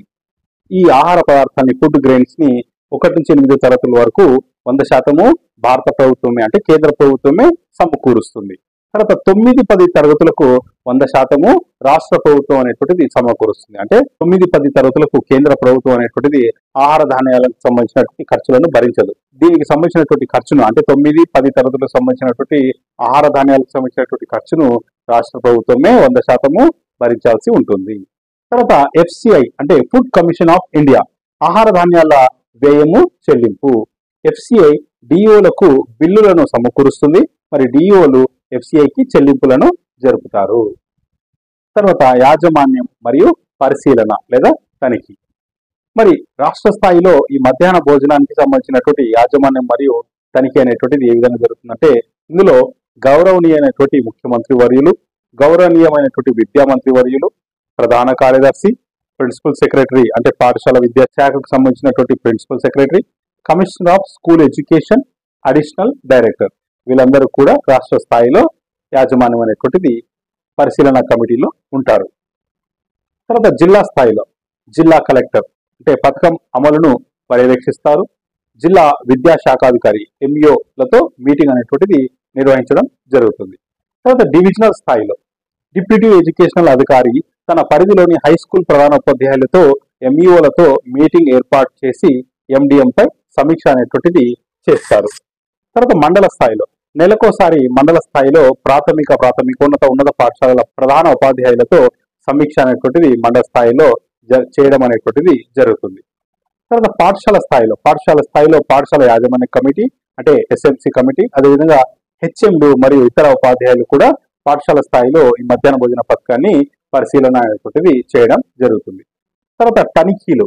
ఈ ఆహార పదార్థాన్ని ఫుడ్ గ్రెయిన్స్ ని 1 నుంచి 8 తరగతుల వరకు 100% భారత ప్రభుత్వమే అంటే కేంద్ర ప్రభుత్వమే సమకూరుస్తుంది. తర్వాత 9-10 తరగతులకు 100% రాష్ట్ర ప్రభుత్వం అనేటువంటిది సమకూరుస్తుంది. అంటే 9-10 తరగతులకు కేంద్ర ప్రభుత్వం అనేటువంటిది ఆహార ధాన్యాలకు సంబంధించినటువంటి ఖర్చులను భరించదు. దీనికి సంబంధించినటువంటి ఖర్చును అంటే 9-10 తరగతులకు సంబంధించినటువంటి ఆహార ధాన్యాలకు సంబంధించినటువంటి ఖర్చును రాష్ట్ర ప్రభుత్వమే 100% భరించాల్సి ఉంటుంది. తర్వాత FCI అంటే ఫుడ్ కమిషన్ ఆఫ్ ఇండియా ఆహార ధాన్యాల వ్యయము చెల్లింపు. FCI డిఓలకు బిల్లులను సమకూరుస్తుంది. మరి డిఓలు FCIకి చెల్లింపులను జరుపుతారు. తర్వాత యాజమాన్యం మరియు పరిశీలన లేదా తనిఖీ. మరి రాష్ట్ర స్థాయిలో ఈ మధ్యాహ్న భోజనానికి సంబంధించినటువంటి యాజమాన్యం మరియు తనిఖీ అనేటువంటిది ఏ విధంగా జరుగుతుందంటే ఇందులో గౌరవనీయమైనటువంటి ముఖ్యమంత్రి వర్యులు, గౌరవనీయమైనటువంటి విద్యామంత్రి వర్యులు, ప్రధాన కార్యదర్శి, ప్రిన్సిపల్ సెక్రటరీ అంటే పాఠశాల విద్యాశాఖకు సంబంధించినటువంటి principal secretary, commissioner of school education, additional director వీళ్ళందరూ కూడా రాష్ట్ర స్థాయిలో యాజమాన్యం అనేటువంటిది పరిశీలన కమిటీలో ఉంటారు. తర్వాత జిల్లా స్థాయిలో జిల్లా కలెక్టర్ అంటే పథకం అమలును పర్యవేక్షిస్తారు. జిల్లా విద్యాశాఖాధికారి MEOలతో మీటింగ్ అనేటువంటిది నిర్వహించడం జరుగుతుంది. తర్వాత డివిజనల్ స్థాయిలో డిప్యూటీ ఎడ్యుకేషనల్ అధికారి తన పరిధిలోని హై స్కూల్ ప్రధానోపాధ్యాయులతో MEOలతో మీటింగ్ ఏర్పాటు చేసి MDM పై సమీక్ష అనేటువంటిది చేస్తారు. తర్వాత మండల స్థాయిలో నెలకోసారి మండల స్థాయిలో ఉన్నత పాఠశాలల ప్రధాన ఉపాధ్యాయులతో సమీక్ష అనేటువంటిది మండల స్థాయిలో చేయడం అనేటువంటిది జరుగుతుంది. తర్వాత పాఠశాల స్థాయిలో పాఠశాల యాజమాన్య కమిటీ అంటే SMC కమిటీ, అదేవిధంగా HMలు మరియు ఇతర ఉపాధ్యాయులు కూడా పాఠశాల స్థాయిలో ఈ మధ్యాహ్న భోజన పథకాన్ని పరిశీలన అనేటువంటిది చేయడం జరుగుతుంది. తర్వాత తనిఖీలు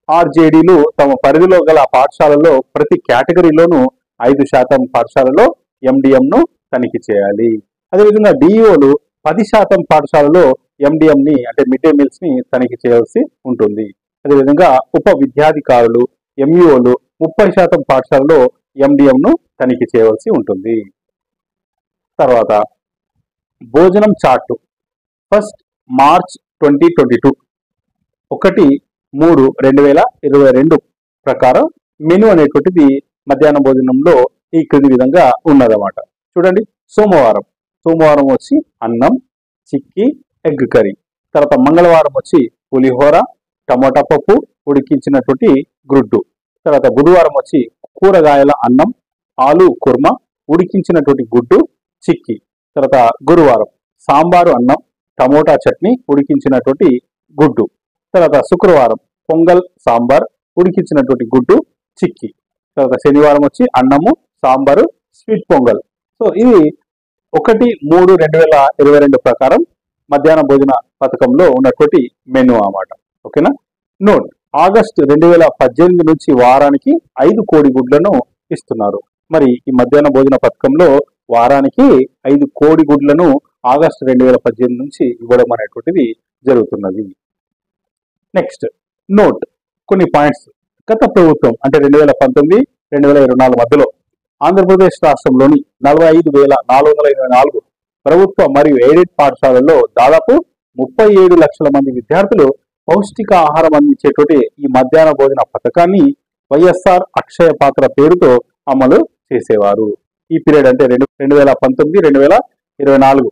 RJDలు తమ పరిధిలో గల పాఠశాలలో ప్రతి కేటగిరీలోనూ 5% పాఠశాలలో MDMను తనిఖీ చేయాలి. అదేవిధంగా DEOలు 10% పాఠశాలలో MDMని అంటే మిడ్ డే మీల్స్ ని తనిఖీ చేయాల్సి ఉంటుంది. అదేవిధంగా ఉప విద్యాధికారులు MEOలు 30% పాఠశాలలో MDMను తనిఖీ చేయవలసి ఉంటుంది. తర్వాత భోజనం చార్టు 1 మార్చ్ 2022 1/3/2022 ప్రకారం మెను అనేటువంటిది మధ్యాహ్న భోజనంలో ఈ క్రింది విధంగా ఉన్నదన్నమాట. చూడండి, సోమవారం వచ్చి అన్నం, చిక్కీ, ఎగ్ కర్రీ. తర్వాత మంగళవారం వచ్చి పులిహోర, టమోటా పప్పు, ఉడికించినటువంటి గుడ్డు. తర్వాత బుధవారం వచ్చి కూరగాయల అన్నం, ఆలు కుర్మా, ఉడికించినటువంటి గుడ్డు, చిక్కీ. తర్వాత గురువారం సాంబారు అన్నం, టమోటా చట్నీ, ఉడికించినటువంటి గుడ్డు. తర్వాత శుక్రవారం పొంగల్ సాంబార్, ఉడికించినటువంటి గుడ్డు, చిక్కీ. తర్వాత శనివారం వచ్చి అన్నము, సాంబారు, స్వీట్ పొంగల్. సో ఇది 1/3/2022 ప్రకారం మధ్యాహ్న భోజన పథకంలో ఉన్నటువంటి మెను అన్నమాట. ఓకేనా. నోట్, ఆగస్టు 2018 నుంచి వారానికి 5 కోడిగుడ్లను ఇస్తున్నారు. మరి ఈ మధ్యాహ్న భోజన పథకంలో వారానికి 5 కోడిగుడ్లను ఆగస్టు 2018 నుంచి ఇవ్వడం అనేటువంటిది జరుగుతున్నది. నెక్స్ట్ నోట్, కొన్ని పాయింట్స్. గత ప్రభుత్వం అంటే 2019-2024 మధ్యలో ఆంధ్రప్రదేశ్ రాష్ట్రంలోని 45,424 ప్రభుత్వ మరియు ఎయిడెడ్ పాఠశాలల్లో దాదాపు 37 లక్షల మంది విద్యార్థులు పౌష్టిక ఆహారం అందించేటువంటి ఈ మధ్యాహ్న భోజన పథకాన్ని వైఎస్ఆర్ అక్షయ పాత్ర పేరుతో అమలు చేసేవారు. ఈ పీరియడ్ అంటే 2019-2024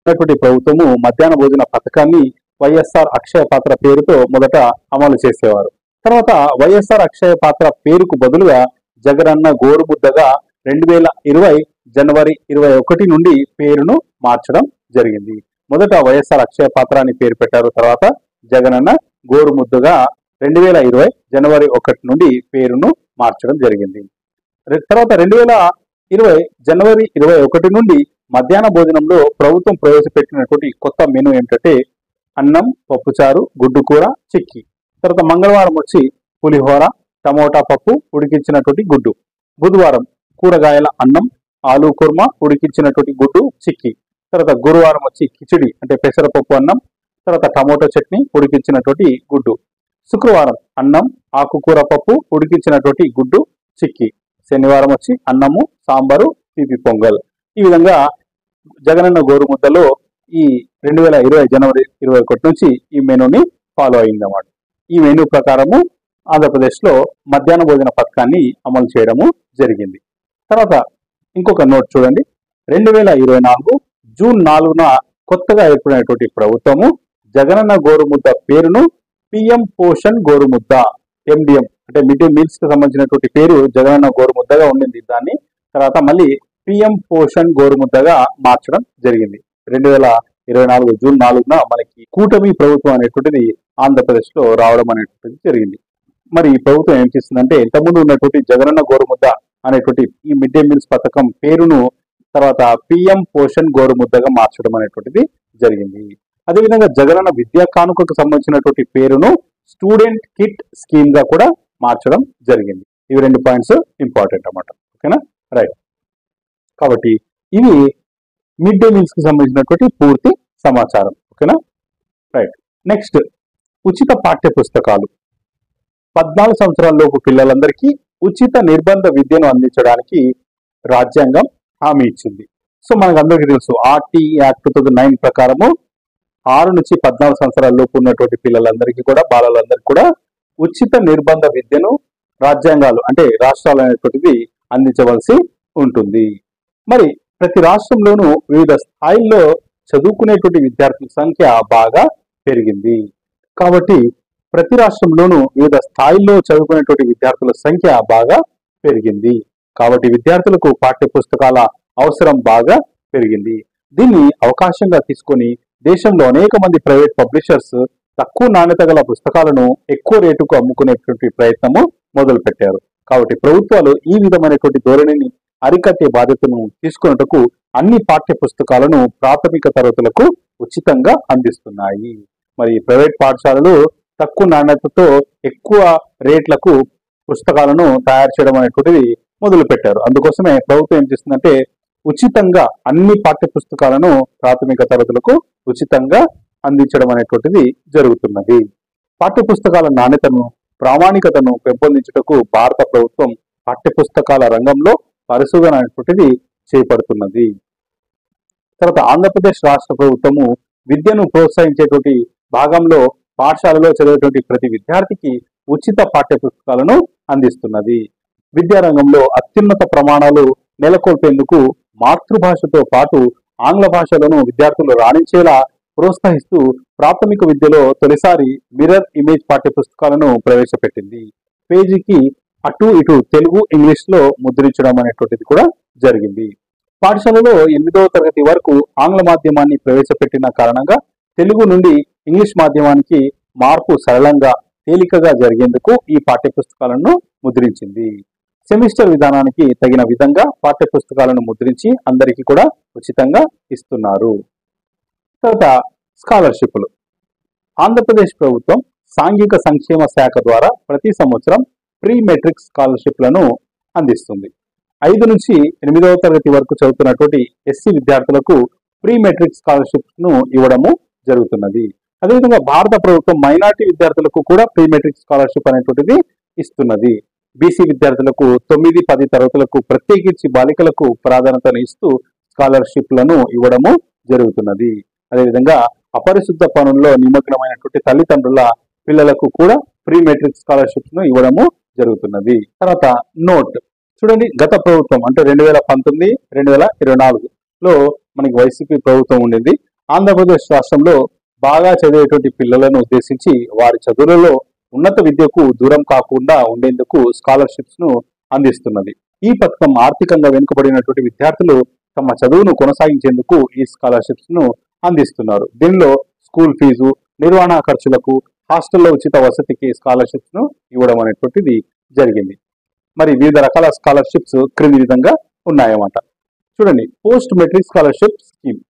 ఉన్నటువంటి ప్రభుత్వము మధ్యాహ్న భోజన పథకాన్ని వైఎస్ఆర్ అక్షయ పాత్ర పేరుతో మొదట అమలు చేసేవారు. తర్వాత వైఎస్ఆర్ అక్షయ పాత్ర పేరుకు బదులుగా జగనన్న గోరుముద్దగా 2020 జనవరి 21 నుండి పేరును మార్చడం జరిగింది. మొదట వైఎస్ఆర్ అక్షయ పాత్ర అని పేరు పెట్టారు. తర్వాత జగనన్న గోరుముద్దగా 2020 జనవరి 1 నుండి పేరును మార్చడం జరిగింది. తర్వాత 2020 జనవరి 21 నుండి మధ్యాహ్న భోజనంలో ప్రభుత్వం ప్రవేశపెట్టినటువంటి కొత్త మెను ఏమిటంటే అన్నం, పప్పుచారు, గుడ్డు కూర, చిక్కీ. తర్వాత మంగళవారం వచ్చి పులిహోర, టమోటా పప్పు, ఉడికించినటువంటి గుడ్డు. బుధవారం కూరగాయల అన్నం, ఆలు కుర్మా, ఉడికించినటువంటి గుడ్డు, చిక్కీ. తర్వాత గురువారం వచ్చి కిచిడి అంటే పెసరపప్పు అన్నం, తర్వాత టమోటా చట్నీ, ఉడికించినటువంటి గుడ్డు. శుక్రవారం అన్నం, ఆకుకూర పప్పు, ఉడికించినటువంటి గుడ్డు, చిక్కీ. శనివారం వచ్చి అన్నము, సాంబారు, తీపి పొంగల్. ఈ విధంగా జగనన్న గోరుముద్దలో ఈ 2020 జనవరి 21 నుంచి ఈ మెనూని ఫాలో అయిందన్నమాట. ఈ మెనూ ప్రకారము ఆంధ్రప్రదేశ్లో మధ్యాహ్న భోజన పథకాన్ని అమలు చేయడము జరిగింది. తర్వాత ఇంకొక నోట్ చూడండి, జూన్ 4న కొత్తగా ఏర్పడినటువంటి ప్రభుత్వము జగనన్న గోరుముద్ద పేరును పిఎం పోషణ్ గోరుముద్ద ఎండిఎం అంటే మిడ్ డే మీల్స్ కి సంబంధించినటువంటి పేరు జగనన్న గోరుముద్దగా ఉండింది. దాన్ని తర్వాత మళ్ళీ పిఎం పోషణ్ గోరుముద్దగా మార్చడం జరిగింది. 2024 జూన్ 4న మనకి కూటమి ప్రభుత్వం అనేటువంటిది ఆంధ్రప్రదేశ్ లో రావడం అనేటువంటిది జరిగింది. మరి ఈ ప్రభుత్వం ఏం చేస్తుందంటే ఇంతకుముందు ఉన్నటువంటి జగనన్న గోరుముద్ద అనేటువంటి ఈ మిడ్ డే మీల్స్ పథకం పేరును తర్వాత పిఎం పోషణ్ గోరుముద్దగా మార్చడం అనేటువంటిది జరిగింది. అదేవిధంగా జగనన్న విద్యా కానుకకు సంబంధించినటువంటి పేరును స్టూడెంట్ కిట్ స్కీమ్ గా కూడా మార్చడం జరిగింది. ఇవి 2 పాయింట్స్ ఇంపార్టెంట్ అన్నమాట. ఓకేనా, రైట్. కాబట్టి ఇవి మిడ్ డే మీల్స్ కి సంబంధించినటువంటి పూర్తి సమాచారం. ఓకేనా, రైట్. నెక్స్ట్, ఉచిత పాఠ్య పుస్తకాలు. 14 సంవత్సరాలలోపు పిల్లలందరికీ ఉచిత నిర్బంధ విద్యను అందించడానికి రాజ్యాంగం హామీ ఇచ్చింది. సో మనకు అందరికీ తెలుసు ఆర్టీ యాక్ట్ 2009 ప్రకారము 6 నుంచి 14 సంవత్సరాల లోపు ఉన్నటువంటి పిల్లలందరికీ కూడా బాలలందరికీ కూడా ఉచిత నిర్బంధ విద్యను రాజ్యాంగాలు అంటే రాష్ట్రాలు అనేటువంటిది అందించవలసి ఉంటుంది. మరి ప్రతి రాష్ట్రంలోనూ వివిధ స్థాయిల్లో చదువుకునేటువంటి విద్యార్థుల సంఖ్య బాగా పెరిగింది. కాబట్టి ప్రతి రాష్ట్రంలోనూ వివిధ స్థాయిల్లో చదువుకునేటువంటి విద్యార్థుల సంఖ్య బాగా పెరిగింది. కాబట్టి విద్యార్థులకు పాఠ్య పుస్తకాల అవసరం బాగా పెరిగింది. దీన్ని అవకాశంగా తీసుకొని దేశంలో అనేక మంది ప్రైవేట్ పబ్లిషర్స్ తక్కువ నాణ్యత గల పుస్తకాలను ఎక్కువ రేటుకు అమ్ముకునేటువంటి ప్రయత్నము మొదలు పెట్టారు. కాబట్టి ప్రభుత్వాలు ఈ విధమైనటువంటి ధోరణిని అరికట్టే బాధ్యతను తీసుకున్నట్టుకు అన్ని పాఠ్య పుస్తకాలను ప్రాథమిక తరగతులకు ఉచితంగా అందిస్తున్నాయి. మరి ప్రైవేట్ పాఠశాలలు తక్కువ నాణ్యతతో ఎక్కువ రేట్లకు పుస్తకాలను తయారు చేయడం అనేటువంటిది మొదలు పెట్టారు. అందుకోసమే ప్రభుత్వం ఏం చేస్తుందంటే ఉచితంగా అన్ని పాఠ్య పుస్తకాలను ప్రాథమిక తరగతులకు ఉచితంగా అందించడం అనేటువంటిది జరుగుతున్నది. పాఠ్య పుస్తకాల నాణ్యతను ప్రామాణికతను పెంపొందించుటకు భారత ప్రభుత్వం పాఠ్య పుస్తకాల రంగంలో పరిశోధన అనేటువంటిది చేపడుతున్నది. తర్వాత ఆంధ్రప్రదేశ్ రాష్ట్ర ప్రభుత్వము విద్యను ప్రోత్సహించేటువంటి భాగంలో పాఠశాలలో చదివేటువంటి ప్రతి విద్యార్థికి ఉచిత పాఠ్య పుస్తకాలను అందిస్తున్నది. విద్యారంగంలో అత్యున్నత ప్రమాణాలు నెలకొల్పేందుకు మాతృభాషతో పాటు ఆంగ్ల భాషలను విద్యార్థులు రాణించేలా ప్రోత్సహిస్తూ ప్రాథమిక విద్యలో తొలిసారి మిర్రర్ ఇమేజ్ పాఠ్య పుస్తకాలను ప్రవేశపెట్టింది. పేజీకి అటు ఇటు తెలుగు ఇంగ్లీష్ లో ముద్రించడం అనేటువంటిది కూడా జరిగింది. పాఠశాలలో 8వ తరగతి వరకు ఆంగ్ల మాధ్యమాన్ని ప్రవేశపెట్టిన కారణంగా తెలుగు నుండి ఇంగ్లీష్ మాధ్యమానికి మార్పు సరళంగా తేలికగా జరిగేందుకు ఈ పాఠ్య పుస్తకాలను ముద్రించింది. సెమిస్టర్ విధానానికి తగిన విధంగా పాఠ్య పుస్తకాలను ముద్రించి అందరికీ కూడా ఉచితంగా ఇస్తున్నారు. తర్వాత స్కాలర్షిప్లు. ఆంధ్రప్రదేశ్ ప్రభుత్వం సాంఘిక సంక్షేమ శాఖ ద్వారా ప్రతి సంవత్సరం ప్రీ మెట్రిక్ స్కాలర్షిప్లను అందిస్తుంది. 5 నుంచి 8వ తరగతి వరకు చదువుతున్నటువంటి ఎస్సీ విద్యార్థులకు ప్రీ మెట్రిక్ స్కాలర్షిప్స్ ను ఇవ్వడము జరుగుతున్నది. అదేవిధంగా భారత ప్రభుత్వం మైనార్టీ విద్యార్థులకు కూడా ప్రీ మెట్రిక్ స్కాలర్షిప్ అనేటువంటిది ఇస్తున్నది. బీసీ విద్యార్థులకు 9, 10 తరగతులకు ప్రత్యేకించి బాలికలకు ప్రాధాన్యతను ఇస్తూ స్కాలర్షిప్లను ఇవ్వడము జరుగుతున్నది. అదేవిధంగా అపరిశుద్ధ పనుల్లో నిమగ్నమైనటువంటి తల్లిదండ్రుల పిల్లలకు కూడా ప్రీ మెట్రిక్ స్కాలర్షిప్స్ ను ఇవ్వడము జరుగుతున్నది. తర్వాత నోట్ చూడండి, గత ప్రభుత్వం అంటే 2019, 2024లో మనకి వైసీపీ ప్రభుత్వం ఉండింది. ఆంధ్రప్రదేశ్ రాష్ట్రంలో బాగా చదివేటువంటి పిల్లలను ఉద్దేశించి వారి చదువులలో ఉన్నత విద్యకు దూరం కాకుండా ఉండేందుకు స్కాలర్షిప్స్ ను అందిస్తున్నది. ఈ పథకం ఆర్థికంగా వెనుకబడినటువంటి విద్యార్థులు తమ చదువును కొనసాగించేందుకు ఈ స్కాలర్షిప్స్ ను అందిస్తున్నారు. దీనిలో స్కూల్ ఫీజు, నిర్వహణ ఖర్చులకు, హాస్టల్లో ఉచిత వసతికి స్కాలర్షిప్స్ ను ఇవ్వడం అనేటువంటిది జరిగింది. మరి వివిధ రకాల స్కాలర్షిప్స్ క్రింది విధంగా ఉన్నాయన్నమాట. చూడండి, పోస్ట్ మెట్రిక్ స్కాలర్షిప్ స్కీమ్.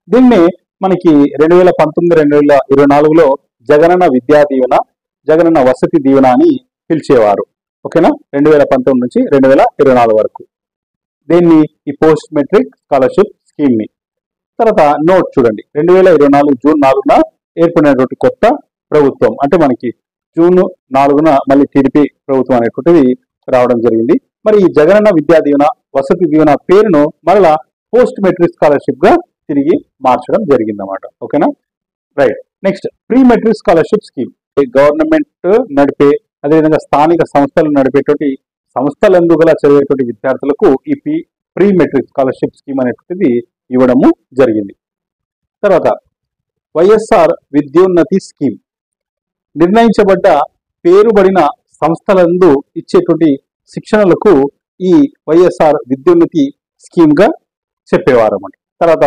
దీన్ని మనకి 2019, 2024లో జగనన్న విద్యా దీవెన, జగనన్న వసతి దీవెన అని పిలిచేవారు. ఓకేనా, 2019 నుంచి 2024 వరకు దీన్ని ఈ పోస్ట్ మెట్రిక్ స్కాలర్షిప్ స్కీమ్ ని. తర్వాత నోట్ చూడండి, 2024 జూన్ 4న ఏర్పడినటువంటి కొత్త ప్రభుత్వం అంటే మనకి జూన్ 4న మళ్ళీ టీడీపీ ప్రభుత్వం అనేటువంటిది రావడం జరిగింది. మరి ఈ జగనన్న విద్యా దీవెన, వసతి దీవెన పేరును మరలా పోస్ట్ మెట్రిక్ స్కాలర్షిప్ గా తిరిగి మార్చడం జరిగిందన్నమాట. ఓకేనా, right. Next, pre matric scholarship scheme. Government నడిపే అదేవిధంగా స్థానిక సంస్థలు నడిపేటువంటి సంస్థలందు గల చదివేటువంటి విద్యార్థులకు ఈ ప్రీ మెట్రిక్ స్కాలర్షిప్ స్కీమ్ అనేటువంటిది ఇవ్వడము జరిగింది. తర్వాత వైఎస్ఆర్ విద్యోన్నతి స్కీమ్ నిర్ణయించబడ్డ పేరుబడిన సంస్థలందు ఇచ్చేటువంటి శిక్షణలకు ఈ వైఎస్ఆర్ విద్యోన్నతి స్కీమ్ గా చెప్పేవారు అన్నమాట. తర్వాత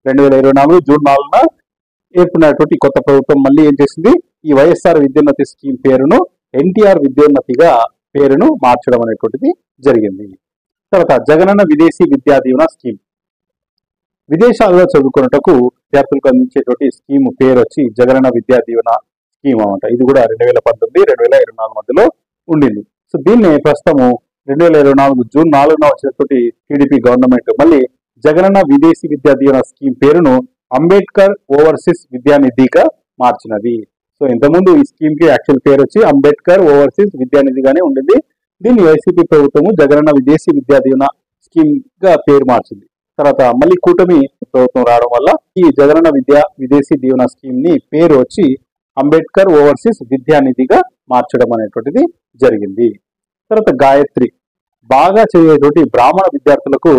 2024 జూన్ 4న ఏర్పడినటువంటి కొత్త ప్రభుత్వం మళ్ళీ ఏం చేసింది, ఈ వైఎస్ఆర్ విద్యోన్నతి స్కీమ్ పేరును ఎన్టీఆర్ విద్యోన్నతిగా పేరును మార్చడం అనేటువంటిది జరిగింది. తర్వాత జగనన్న విదేశీ విద్యా దీవెన స్కీమ్, విదేశాలలో చదువుకున్నటకు విద్యార్థులకు అందించేటువంటి స్కీమ్ పేరు వచ్చి జగనన్న విద్యా దీవెన స్కీమ్ అన్నమాట. ఇది కూడా 2019-2024 మధ్యలో ఉండింది. సో దీన్ని ప్రస్తుతము 2024 జూన్ 4న వచ్చినటువంటి టీడీపీ గవర్నమెంట్ మళ్ళీ జగనన్న విదేశీ విద్యా దీవెన స్కీమ్ పేరును అంబేద్కర్ ఓవర్సీస్ విద్యానిధిగా మార్చినది. సో ఇంతకుముందు ఈ స్కీమ్ కి యాక్చువల్ పేరు వచ్చి అంబేద్కర్ ఓవర్సీస్ విద్యానిధిగానే ఉండింది. దీన్ని వైసీపీ ప్రభుత్వము జగనన్న విదేశీ విద్యా దీవెన స్కీమ్ గా పేరు మార్చింది. తర్వాత మళ్ళీ కూటమి ప్రభుత్వం రావడం వల్ల ఈ జగనన్న విదేశీ దీవెన స్కీమ్ ని పేరు వచ్చి అంబేద్కర్ ఓవర్సీస్ విద్యానిధిగా మార్చడం అనేటువంటిది జరిగింది. తర్వాత గాయత్రి, బాగా చదివేటువంటి బ్రాహ్మణ విద్యార్థులకు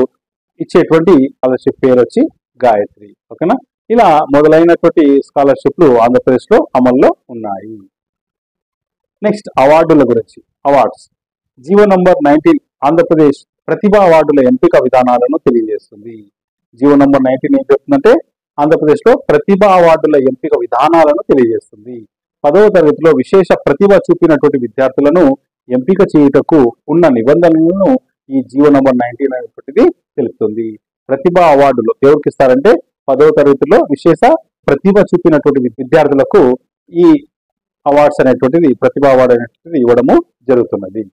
ఇచ్చేటువంటి స్కాలర్షిప్ పేరు వచ్చి గాయత్రి. ఓకేనా, ఇలా మొదలైనటువంటి స్కాలర్షిప్లు ఆంధ్రప్రదేశ్ లో అమల్లో ఉన్నాయి. నెక్స్ట్ అవార్డుల గురించి. అవార్డ్స్ జీవో నంబర్ 19 ఆంధ్రప్రదేశ్ ప్రతిభా అవార్డుల ఎంపిక విధానాలను తెలియజేస్తుంది. జీవో నంబర్ 19 ఏం చెప్తుందంటే ఆంధ్రప్రదేశ్ లో ప్రతిభా అవార్డుల ఎంపిక విధానాలను తెలియజేస్తుంది. 10వ తరగతిలో విశేష ప్రతిభ చూపినటువంటి విద్యార్థులను ఎంపిక చేయుటకు ఉన్న నిబంధనలను ఈ జీవో నంబర్ 19 అనేటువంటిది తెలుపుతుంది. ప్రతిభా అవార్డులు ఎవరికి ఇస్తారంటే 10వ తరగతిలో విశేష ప్రతిభ చూపినటువంటి విద్యార్థులకు ఈ అవార్డ్స్ అనేటువంటిది, ప్రతిభా అవార్డు అనేటువంటిది ఇవ్వడము జరుగుతున్నది.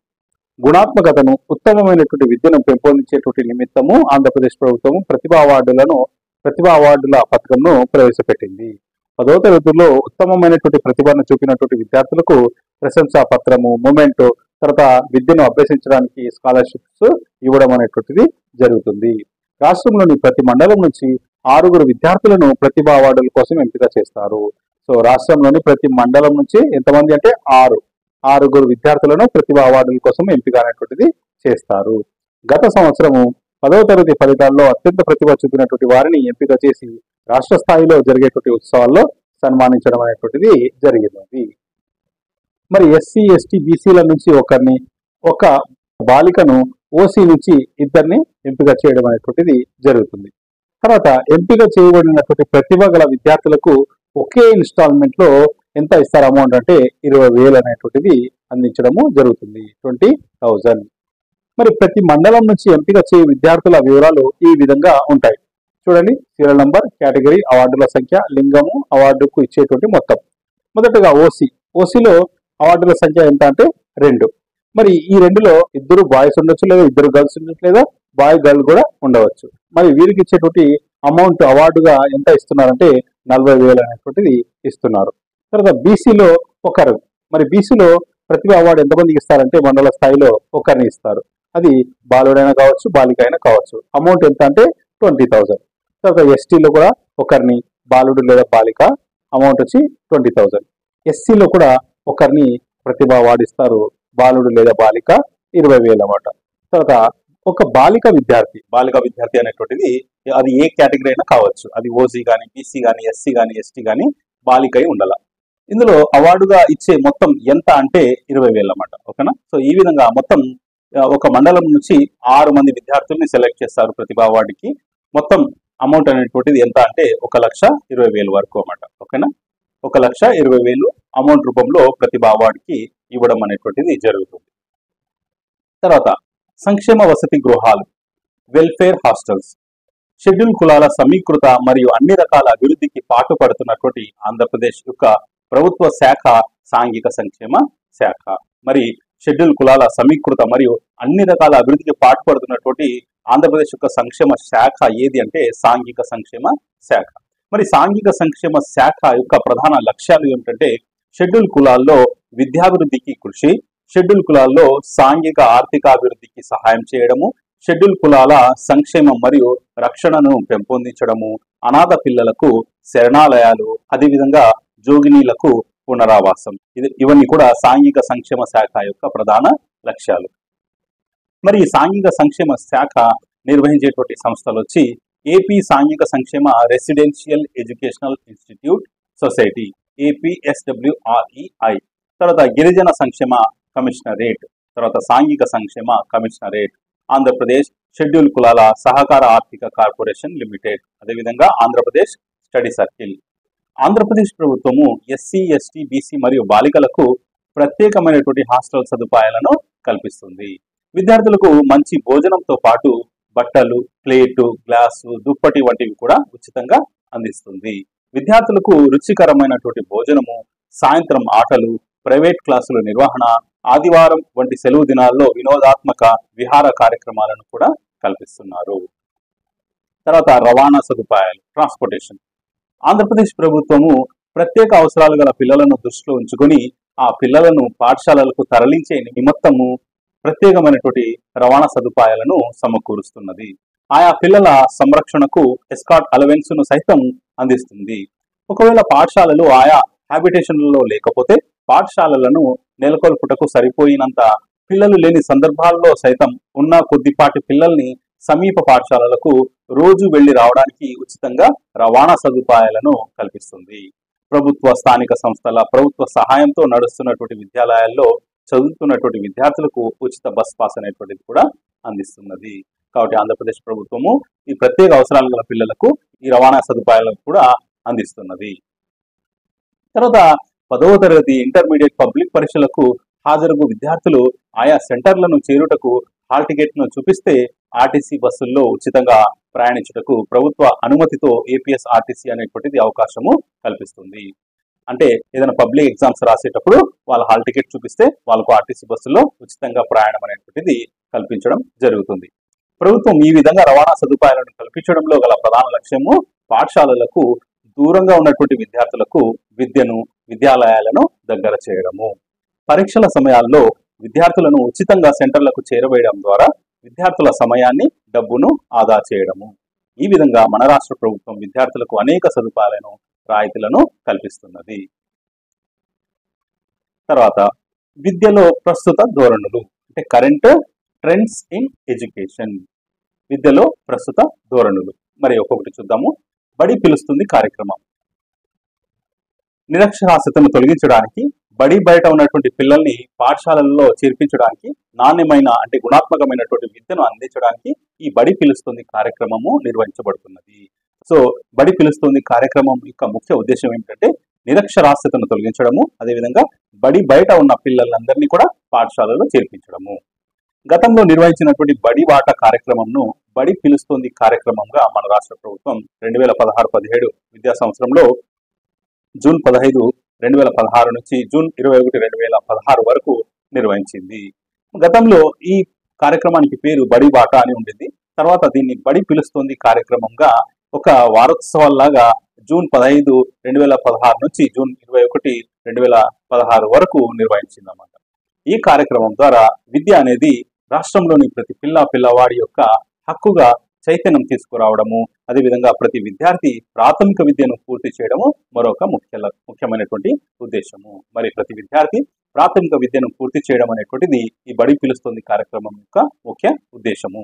గుణాత్మకతను ఉత్తమమైనటువంటి విద్యను పెంపొందించేటువంటి నిమిత్తము ఆంధ్రప్రదేశ్ ప్రభుత్వము ప్రతిభా అవార్డుల పథకంను ప్రవేశపెట్టింది. 10వ తరగతిలో ఉత్తమమైనటువంటి ప్రతిభను చూపినటువంటి విద్యార్థులకు ప్రశంసా పత్రము, మూమెంట్, తర్వాత విద్యను అభ్యసించడానికి స్కాలర్షిప్స్ ఇవ్వడం అనేటువంటిది జరుగుతుంది. రాష్ట్రంలోని ప్రతి మండలం నుంచి 6 విద్యార్థులను ప్రతిభా అవార్డుల కోసం ఎంపిక చేస్తారు. సో రాష్ట్రంలోని ప్రతి మండలం నుంచి ఎంతమంది అంటే 6 విద్యార్థులను ప్రతిభా అవార్డుల కోసం ఎంపిక అనేటువంటిది చేస్తారు. గత సంవత్సరము 10వ తరగతి ఫలితాల్లో అత్యంత ప్రతిభ చూపినటువంటి వారిని ఎంపిక చేసి రాష్ట్ర స్థాయిలో జరిగేటువంటి ఉత్సవాల్లో సన్మానించడం అనేటువంటిది జరిగింది. మరి ఎస్సీ, ఎస్టీ, బీసీల నుంచి ఒక బాలికను, ఓసీ నుంచి 2 ఎంపిక చేయడం అనేటువంటిది జరుగుతుంది. తర్వాత ఎంపిక చేయబడినటువంటి ప్రతిభ గల విద్యార్థులకు ఒకే ఇన్స్టాల్మెంట్ లో ఎంత ఇస్తారు అమౌంట్ అంటే 20,000 అనేటువంటిది అందించడము జరుగుతుంది, 20,000. మరి ప్రతి మండలం నుంచి ఎంపిక చేయు విద్యార్థుల వివరాలు ఈ విధంగా ఉంటాయి. చూడండి, సీరియల్ నంబర్, కేటగిరీ, అవార్డుల సంఖ్య, లింగము, అవార్డుకు ఇచ్చేటువంటి మొత్తం. మొదటగా ఓసీలో అవార్డుల సంఖ్య ఎంత అంటే 2. మరి ఈ 2లో 2 బాయ్స్ ఉండొచ్చు, లేదా 2 గర్ల్స్ ఉండొచ్చు, లేదా బాయ్ గర్ల్ కూడా ఉండవచ్చు. మరి వీరికి ఇచ్చేటువంటి అమౌంట్ అవార్డుగా ఎంత ఇస్తున్నారంటే 40,000 అనేటువంటిది ఇస్తున్నారు. తర్వాత బీసీలో 1. మరి బీసీలో ప్రతిభా అవార్డు ఎంతమందికి ఇస్తారంటే మండల స్థాయిలో 1 ఇస్తారు. అది బాలుడైనా కావచ్చు, బాలిక అయినా కావచ్చు. అమౌంట్ ఎంత అంటే 20,000. తర్వాత ఎస్టీలో కూడా 1, బాలుడు లేదా బాలిక, అమౌంట్ వచ్చి 20,000. ఎస్సీలో కూడా 1 ప్రతిభా అవార్డు ఇస్తారు, బాలుడు లేదా బాలిక 20,000 అన్నమాట. తర్వాత ఒక బాలిక విద్యార్థి అనేటువంటిది అది ఏ కేటగిరీ అయినా కావచ్చు. అది ఓసీ కానీ, బీసీ కానీ, ఎస్సీ కానీ, ఎస్టీ కానీ బాలిక అయి ఉండాల. ఇందులో అవార్డుగా ఇచ్చే మొత్తం ఎంత అంటే 20,000 అన్నమాట. ఓకేనా. సో ఈ విధంగా మొత్తం ఒక మండలం నుంచి 6 మంది విద్యార్థుల్ని సెలెక్ట్ చేస్తారు ప్రతిభా అవార్డుకి. మొత్తం అమౌంట్ అనేటువంటిది ఎంత అంటే 1,20,000 వరకు అన్నమాట. ఓకేనా. 1,20,000 అమౌంట్ రూపంలో ప్రతిభా అవార్డుకి ఇవ్వడం అనేటువంటిది జరుగుతుంది. తర్వాత సంక్షేమ వసతి గృహాలు, వెల్ఫేర్ హాస్టల్స్, షెడ్యూల్ కులాల సమీకృత మరియు అన్ని రకాల అభివృద్ధికి పాటుపడుతున్నటువంటి ఆంధ్రప్రదేశ్ యొక్క ప్రభుత్వ శాఖ సాంఘిక సంక్షేమ శాఖ. మరి షెడ్యూల్ కులాల సమీకృత మరియు అన్ని రకాల అభివృద్ధికి పాటుపడుతున్నటువంటి ఆంధ్రప్రదేశ్ యొక్క సంక్షేమ శాఖ ఏది అంటే సాంఘిక సంక్షేమ శాఖ. మరి సాంఘిక సంక్షేమ శాఖ యొక్క ప్రధాన లక్ష్యాలు ఏమిటంటే షెడ్యూల్ కులాల్లో విద్యాభివృద్ధికి కృషి, షెడ్యూల్ కులాల్లో సాంఘిక ఆర్థిక అభివృద్ధికి సహాయం చేయడము, షెడ్యూల్ కులాల సంక్షేమం మరియు రక్షణను పెంపొందించడము, అనాథ పిల్లలకు శరణాలయాలు, అదేవిధంగా జోగినీలకు పునరావాసం, ఇవన్నీ కూడా సాంఘిక సంక్షేమ శాఖ యొక్క ప్రధాన లక్ష్యాలు. మరి ఈ సాంఘిక సంక్షేమ శాఖ నిర్వహించేటువంటి సంస్థలు వచ్చి ఏపీ సాంఘిక సంక్షేమ residential educational institute society APSWREI, తర్వాత గిరిజన సంక్షేమ కమిషనరేట్, తర్వాత సాంఘిక సంక్షేమ కమిషనరేట్, ఆంధ్రప్రదేశ్ షెడ్యూల్ కులాల సహకార ఆర్థిక కార్పొరేషన్ లిమిటెడ్, అదేవిధంగా ఆంధ్రప్రదేశ్ స్టడీ సర్కిల్. ఆంధ్రప్రదేశ్ ప్రభుత్వము SC, ST, BC మరియు బాలికలకు ప్రత్యేకమైనటువంటి హాస్టల్ సదుపాయాలను కల్పిస్తుంది. విద్యార్థులకు మంచి భోజనంతో పాటు బట్టలు, ప్లేటు, గ్లాసు, దుప్పటి వంటివి కూడా ఉచితంగా అందిస్తుంది. విద్యార్థులకు రుచికరమైనటువంటి భోజనము, సాయంత్రం ఆటలు, ప్రైవేట్ క్లాసుల నిర్వహణ, ఆదివారం వంటి సెలవు దినాల్లో వినోదాత్మక విహార కార్యక్రమాలను కూడా కల్పిస్తున్నారు. తర్వాత రవాణా సదుపాయాలు, ట్రాన్స్పోర్టేషన్. ఆంధ్రప్రదేశ్ ప్రభుత్వము ప్రత్యేక అవసరాలు గల పిల్లలను దృష్టిలో ఉంచుకొని ఆ పిల్లలను పాఠశాలలకు తరలించే నిమిత్తము ప్రత్యేకమైనటువంటి రవాణా సదుపాయాలను సమకూరుస్తున్నది. ఆయా పిల్లల సంరక్షణకు ఎస్కార్ట్ అలవెన్స్ ను సైతం అందిస్తుంది. ఒకవేళ పాఠశాలలు ఆయా హ్యాబిటేషన్లలో లేకపోతే పాఠశాలలను నెలకొల్పుటకు సరిపోయినంత పిల్లలు లేని సందర్భాల్లో సైతం ఉన్న కొద్దిపాటి పిల్లల్ని సమీప పాఠశాలలకు రోజు వెళ్లి రావడానికి ఉచితంగా రవాణా సదుపాయాలను కల్పిస్తుంది. ప్రభుత్వ స్థానిక సంస్థల ప్రభుత్వ సహాయంతో నడుస్తున్నటువంటి విద్యాలయాల్లో చదువుతున్నటువంటి విద్యార్థులకు ఉచిత బస్ పాస్ అనేటువంటిది కూడా అందిస్తున్నది. కాబట్టి ఆంధ్రప్రదేశ్ ప్రభుత్వము ఈ ప్రత్యేక అవసరాలు గల పిల్లలకు ఈ రవాణా సదుపాయాలను కూడా అందిస్తున్నది. తర్వాత 10వ తరగతి ఇంటర్మీడియట్ పబ్లిక్ పరీక్షలకు హాజరు విద్యార్థులు ఆయా సెంటర్లను చేరుటకు హాల్ టికెట్ ను చూపిస్తే ఆర్టీసీ బస్సుల్లో ఉచితంగా ప్రయాణించుటకు ప్రభుత్వ అనుమతితో APSRTC అనేటువంటిది అవకాశము కల్పిస్తుంది. అంటే ఏదైనా పబ్లిక్ ఎగ్జామ్స్ రాసేటప్పుడు వాళ్ళ హాల్ టికెట్ చూపిస్తే వాళ్ళకు ఆర్టీసీ బస్సుల్లో ఉచితంగా ప్రయాణం అనేటువంటిది కల్పించడం జరుగుతుంది. ప్రభుత్వం ఈ విధంగా రవాణా సదుపాయాలను కల్పించడంలో గల ప్రధాన లక్ష్యము పాఠశాలలకు దూరంగా ఉన్నటువంటి విద్యార్థులకు విద్యను, విద్యాలయాలను దగ్గర చేయడము. పరీక్షల సమయాల్లో విద్యార్థులను ఉచితంగా సెంటర్లకు చేరవేయడం ద్వారా విద్యార్థుల సమయాన్ని, డబ్బును ఆదా చేయడము. ఈ విధంగా మన రాష్ట్ర ప్రభుత్వం విద్యార్థులకు అనేక సదుపాయాలను, రాయితీలను కల్పిస్తున్నది. తర్వాత విద్యలో ప్రస్తుత ధోరణులు, అంటే కరెంట్ ట్రెండ్స్ ఇన్ ఎడ్యుకేషన్. విద్యలో ప్రస్తుత ధోరణులు మరి ఒక్కొక్కటి చూద్దాము. బడి పిలుస్తుంది కార్యక్రమం. నిరక్షరాస్యతను తొలగించడానికి, బడి బయట ఉన్నటువంటి పిల్లల్ని పాఠశాలల్లో చేర్పించడానికి, నాణ్యమైన అంటే గుణాత్మకమైనటువంటి విద్యను అందించడానికి ఈ బడి పిలుస్తుంది కార్యక్రమము నిర్వహించబడుతున్నది. సో బడి పిలుస్తుంది కార్యక్రమం యొక్క ముఖ్య ఉద్దేశం ఏమిటంటే నిరక్షరాస్యతను తొలగించడము, అదేవిధంగా బడి బయట ఉన్న పిల్లలందరినీ కూడా పాఠశాలలో చేర్పించడము. గతంలో నిర్వహించినటువంటి బడి బాట కార్యక్రమంను బడి పిలుస్తుంది కార్యక్రమంగా మన రాష్ట్ర ప్రభుత్వం 2016-17 విద్యా సంవత్సరంలో జూన్ 15, 2016 నుంచి జూన్ 21, 2016 వరకు నిర్వహించింది. గతంలో ఈ కార్యక్రమానికి పేరు బడి బాట అని ఉండింది. తర్వాత దీన్ని బడి పిలుస్తుంది కార్యక్రమంగా ఒక వారోత్సవాల్లాగా జూన్ 15, 2016 నుంచి జూన్ 21, 2016 వరకు నిర్వహించిందన్నమాట. ఈ కార్యక్రమం ద్వారా విద్య అనేది రాష్ట్రంలోని ప్రతి పిల్లవాడి యొక్క హక్కుగా చైతన్యం తీసుకురావడము, అదేవిధంగా ప్రతి విద్యార్థి ప్రాథమిక విద్యను పూర్తి చేయడము మరొక ముఖ్యమైనటువంటి ఉద్దేశము. మరి ప్రతి విద్యార్థి ప్రాథమిక విద్యను పూర్తి చేయడం అనేటువంటిది ఈ బడి పిలుస్తుంది కార్యక్రమం యొక్క ముఖ్య ఉద్దేశము.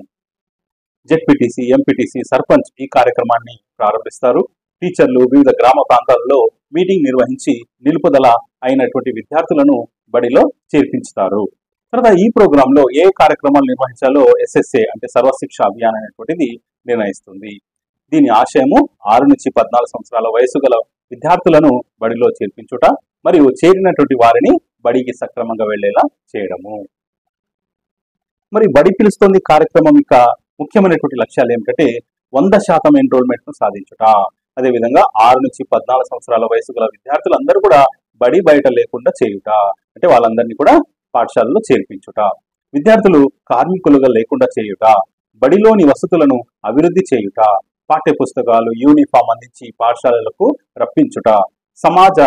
ZPTC, MPTC, సర్పంచ్ ఈ కార్యక్రమాన్ని ప్రారంభిస్తారు. టీచర్లు వివిధ గ్రామ ప్రాంతాలలో మీటింగ్ నిర్వహించి నిలుపుదల అయినటువంటి విద్యార్థులను బడిలో చేర్పించుతారు. తర్వాత ఈ ప్రోగ్రామ్ లో ఏ కార్యక్రమాలు నిర్వహించాలో SSA అంటే సర్వశిక్ష అభియాన్ అనేటువంటిది నిర్ణయిస్తుంది. దీని ఆశయము 6 నుంచి 14 సంవత్సరాల వయసు గల విద్యార్థులను బడిలో చేర్పించుట మరియు చేరినటువంటి వారిని బడికి సక్రమంగా వెళ్లేలా చేయడము. మరి బడి పిలుస్తుంది కార్యక్రమం యొక్క ముఖ్యమైనటువంటి లక్ష్యాలు ఏమిటంటే 100% ఎన్రోల్మెంట్ ను సాధించుట, అదేవిధంగా 6 నుంచి 14 సంవత్సరాల వయసు గల విద్యార్థులందరూ కూడా బడి బయట లేకుండా చేయుట, అంటే వాళ్ళందరినీ కూడా పాఠశాలలో చేర్పించుట, విద్యార్థులు కార్మికులుగా లేకుండా చేయుట, బడిలోని వసతులను అభివృద్ధి చేయుట, పాఠ్య పుస్తకాలు, యూనిఫామ్ అందించి పాఠశాలలకు రప్పించుట, సమాజ